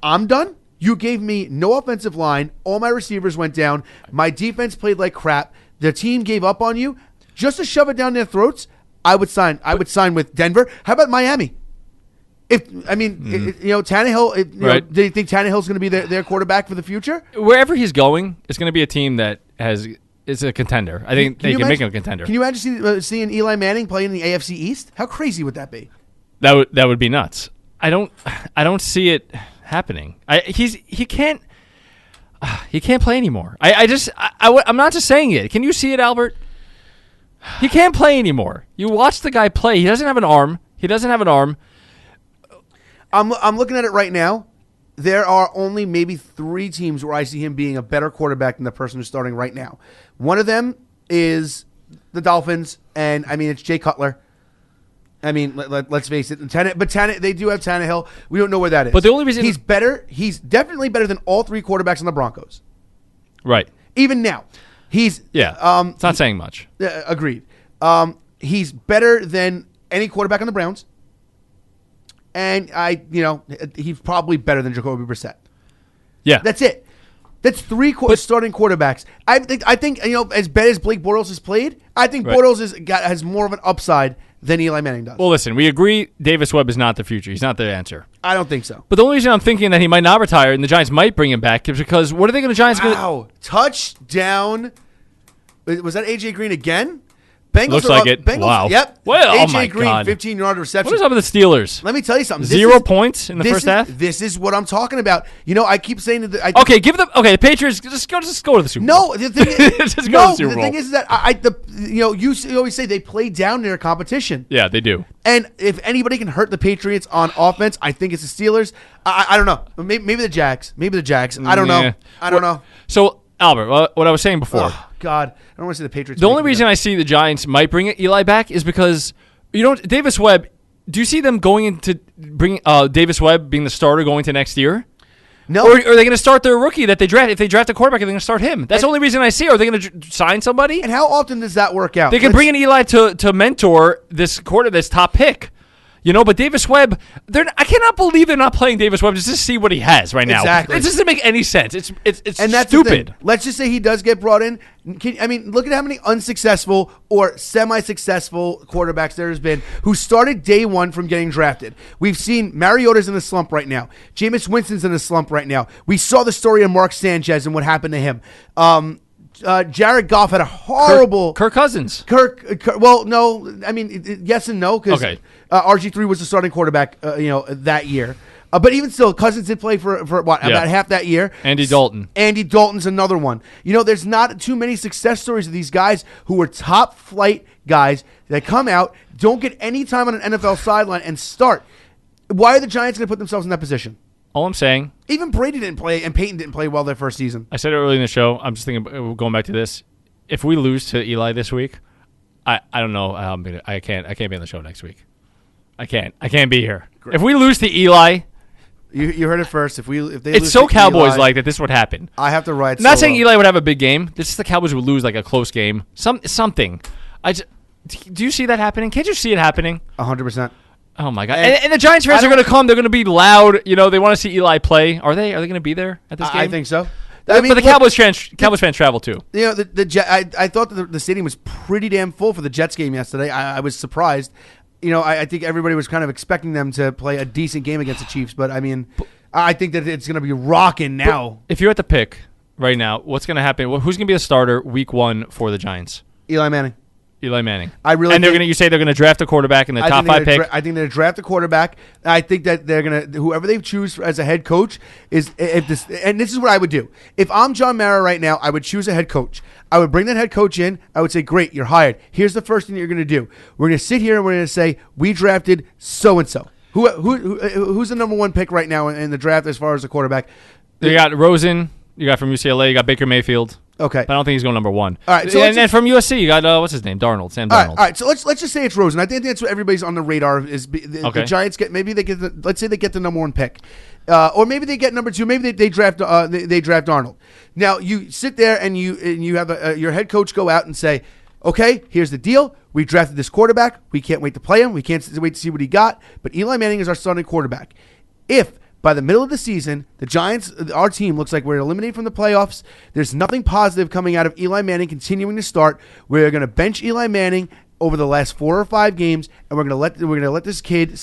I'm done. You gave me no offensive line. All my receivers went down. My defense played like crap. The team gave up on you. Just to shove it down their throats, I would sign. I would sign with Denver. How about Miami? Tannehill. Right. Do you think Tannehill's going to be their quarterback for the future? Wherever he's going, it's going to be a team that is a contender. I think they can make him a contender. Can you imagine seeing Eli Manning play in the AFC East? How crazy would that be? That would be nuts. I don't see it happening. He can't play anymore. I'm not just saying it. Can you see it, Albert? He can't play anymore. You watch the guy play. He doesn't have an arm. I'm looking at it right now. There are only maybe 3 teams where I see him being a better quarterback than the person who's starting right now. One of them is the Dolphins, and it's Jay Cutler. Let's face it. They do have Tannehill. We don't know where that is. But the only reason he's better, he's definitely better than all 3 quarterbacks on the Broncos. Right. Even now, he's it's not saying much. Agreed. He's better than any quarterback on the Browns, and he's probably better than Jacoby Brissett. Yeah, that's it. That's 3 starting quarterbacks. I think as bad as Blake Bortles has played, I think Bortles has more of an upside than Eli Manning does. Well, listen, we agree Davis Webb is not the future. He's not the answer. I don't think so. But the only reason I'm thinking that he might not retire and the Giants might bring him back is because what are they going to Giants? Wow. Touchdown. Was that A.J. Green again? Bengals Looks are like up. it. Bengals, Wow. Yep. Well, oh AJ my Green, God. 15-yard reception. What is up with the Steelers? Let me tell you something. Zero points in the first half? This is what I'm talking about. I keep saying that. Okay, the Patriots just go to the Super Bowl. No, the thing is, Just go to the Super Bowl. thing is that you always say they play down their competition. Yeah, they do. And if anybody can hurt the Patriots on offense, I think it's the Steelers. I don't know. Maybe the Jags. I don't know. I don't know. So, Albert, what I was saying before. Oh, God. I don't want to see the Patriots. The only reason I see the Giants might bring Eli back is because, Davis Webb, do you see them going into bring Davis Webb being the starter going to next year? No. Or are they going to start their rookie that they draft? If they draft a quarterback, are they going to start him? That's the only reason I see. Are they going to sign somebody? And how often does that work out? They can bring in Eli to mentor this top pick. But Davis Webb, I cannot believe they're not playing Davis Webb just to see what he has right now. Exactly. It doesn't make any sense. It's and that's stupid. Let's just say he does get brought in. Look at how many unsuccessful or semi-successful quarterbacks there has been who started day one from getting drafted. We've seen Mariota's in a slump right now. Jameis Winston's in a slump right now. We saw the story of Mark Sanchez and what happened to him. Jared Goff had a horrible... Kirk Cousins. Well, no. Yes and no, because RG3 was the starting quarterback that year. But even still, Cousins did play for about half that year. Andy Dalton. Andy Dalton's another one. There's not too many success stories of these guys who were top flight guys that come out, don't get any time on an NFL sideline, and start. Why are the Giants going to put themselves in that position? All I'm saying, even Brady didn't play, and Peyton didn't play well their first season. I said it earlier in the show. I'm just thinking, going back to this. If we lose to Eli this week, I don't know how I'm gonna. I can't be on the show next week. I can't be here. Great. If we lose to Eli, you heard it first. If they, it's so Cowboys like that. This would happen. I have to write. I'm not saying Eli would have a big game. This is the Cowboys would lose like a close game. Something. Do you see that happening? Can't you see it happening? 100%. Oh my God! And the Giants fans are going to come. They're going to be loud. They want to see Eli play. Are they going to be there at this game? I think so. But the Cowboys fans travel too. I thought that the stadium was pretty damn full for the Jets game yesterday. I was surprised. I think everybody was kind of expecting them to play a decent game against the Chiefs, but I think that it's going to be rocking now. If you're at the pick right now, what's going to happen? Who's going to be the starter week 1 for the Giants? Eli Manning. You say they're going to draft a quarterback in the top 5 pick. I think they're going to draft a quarterback. I think that they're going to whoever they choose as a head coach is this is what I would do. If I'm John Mara right now, I would choose a head coach. I would bring that head coach in. I would say, "Great, you're hired. Here's the first thing that you're going to do. We're going to sit here and we're going to say we drafted so and so. Who's the number 1 pick right now in the draft as far as a quarterback? You got Rosen. You got from UCLA. You got Baker Mayfield. Okay, but I don't think he's going number 1. All right, so and then from USC, you got what's his name, Darnold, Sam Darnold. All right. So let's just say it's Rosen. I think that's what everybody's on the radar is. The Giants get let's say they get the number 1 pick, or maybe they get number 2. Maybe they draft Darnold. Now you sit there and you have your head coach go out and say, okay, here's the deal. We drafted this quarterback. We can't wait to play him. We can't wait to see what he got. But Eli Manning is our starting quarterback. If by the middle of the season, the Giants, our team, looks like we're eliminated from the playoffs. There's nothing positive coming out of Eli Manning continuing to start. We're going to bench Eli Manning over the last 4 or 5 games, and we're going to let this kid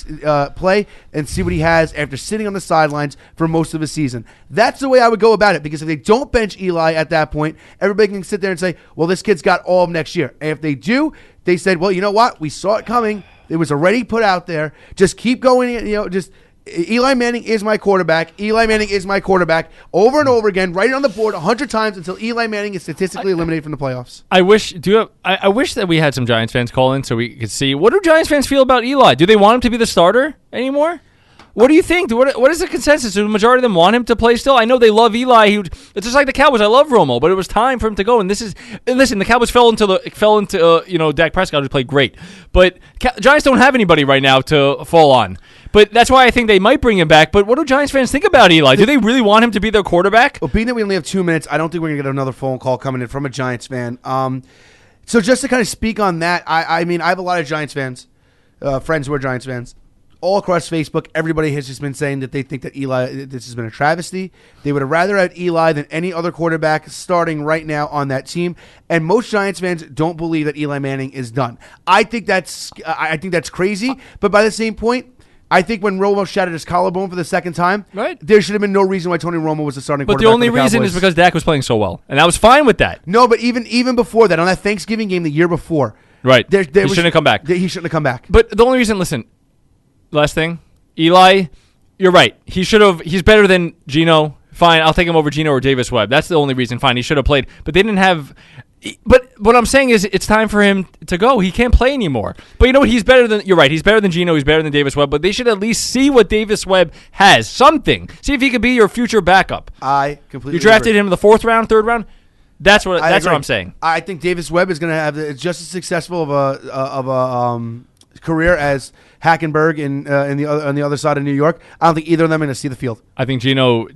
play and see what he has after sitting on the sidelines for most of the season. That's the way I would go about it, because if they don't bench Eli at that point, everybody can sit there and say, well, this kid's got all of next year. And if they do, they said, well, you know what? We saw it coming. It was already put out there. Just keep going, Eli Manning is my quarterback. Eli Manning is my quarterback. Over and over again, write it on the board 100 times until Eli Manning is statistically eliminated from the playoffs. I wish that we had some Giants fans call in so we could see, what do Giants fans feel about Eli? Do they want him to be the starter anymore? What do you think? What is the consensus? Do the majority of them want him to play still? I know they love Eli. It's just like the Cowboys. I love Romo, but it was time for him to go. And listen, the Cowboys fell into Dak Prescott, who played great. But Giants don't have anybody right now to fall on. But that's why I think they might bring him back. But what do Giants fans think about Eli? Do they really want him to be their quarterback? Well, being that we only have 2 minutes, I don't think we're going to get another phone call coming in from a Giants fan. So just to kind of speak on that, I have a lot of Giants fans, friends who are Giants fans. All across Facebook, everybody has just been saying that they think that Eli, this has been a travesty. They would have rather had Eli than any other quarterback starting right now on that team. And most Giants fans don't believe that Eli Manning is done. I think that's crazy. But by the same point, I think when Romo shattered his collarbone for the second time, right, there should have been no reason why Tony Romo was the starting quarterback. But the only reason is because Dak was playing so well. And I was fine with that. No, but even before that, on that Thanksgiving game the year before, Right. He shouldn't have come back. He shouldn't have come back. But the only reason, listen, last thing, Eli, you're right. He's better than Geno. Fine, I'll take him over Geno or Davis Webb. That's the only reason. Fine, he should have played. But they didn't have. But what I'm saying is, it's time for him to go. He can't play anymore. But you know what? He's better than. You're right. He's better than Geno. He's better than Davis Webb. But they should at least see what Davis Webb has. Something. See if he could be your future backup. I completely. You drafted agree. him in the 4th round, 3rd round. That's what I'm saying. I think Davis Webb is going to have just as successful of a career as Hackenberg on the other side of New York. I don't think either of them are going to see the field. I think Geno's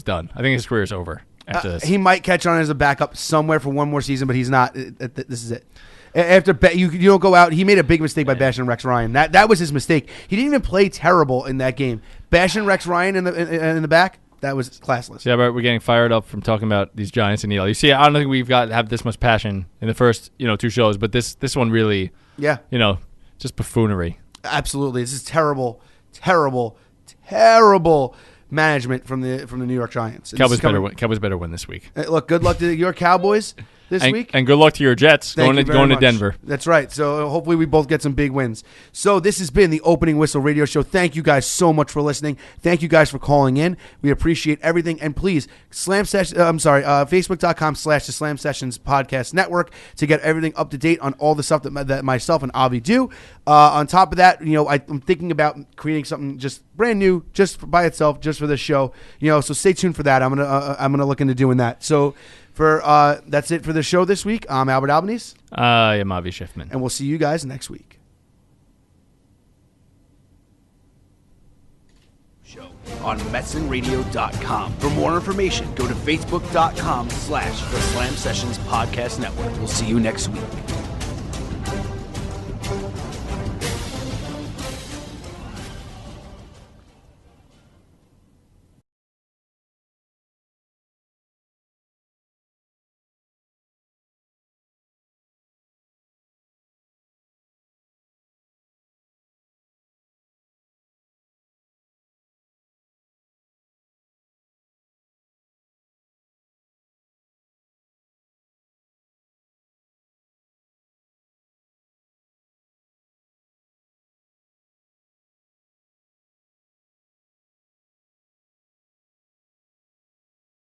done. I think his career's over after this. He might catch on as a backup somewhere for one more season, but he's not. This is it. After you don't go out. He made a big mistake by bashing Rex Ryan. That was his mistake. He didn't even play terrible in that game. Bashing Rex Ryan in the back. That was classless. Yeah, but we're getting fired up from talking about these Giants and Eli. You see, I don't think we've have this much passion in the first 2 shows, but this one really, just buffoonery. Absolutely, this is terrible, terrible, terrible management from the New York Giants. Cowboys better win this week. Look, good luck to your Cowboys this week. And good luck to your Jets going to Denver. That's right. So hopefully we both get some big wins. So this has been the Opening Whistle Radio Show. Thank you guys so much for listening. Thank you guys for calling in. We appreciate everything. And please, Facebook.com/the Slam Sessions Podcast Network to get everything up to date on all the stuff that myself and Avi do. On top of that, I'm thinking about creating something just brand new, just by itself, just for this show. So stay tuned for that. I'm gonna look into doing that. So. That's it for the show this week. I'm Albert Albanese. I'm Avi Schiffman. And we'll see you guys next week. Show on MetsonRadio.com. For more information, go to Facebook.com/The Slam Sessions Podcast Network. We'll see you next week.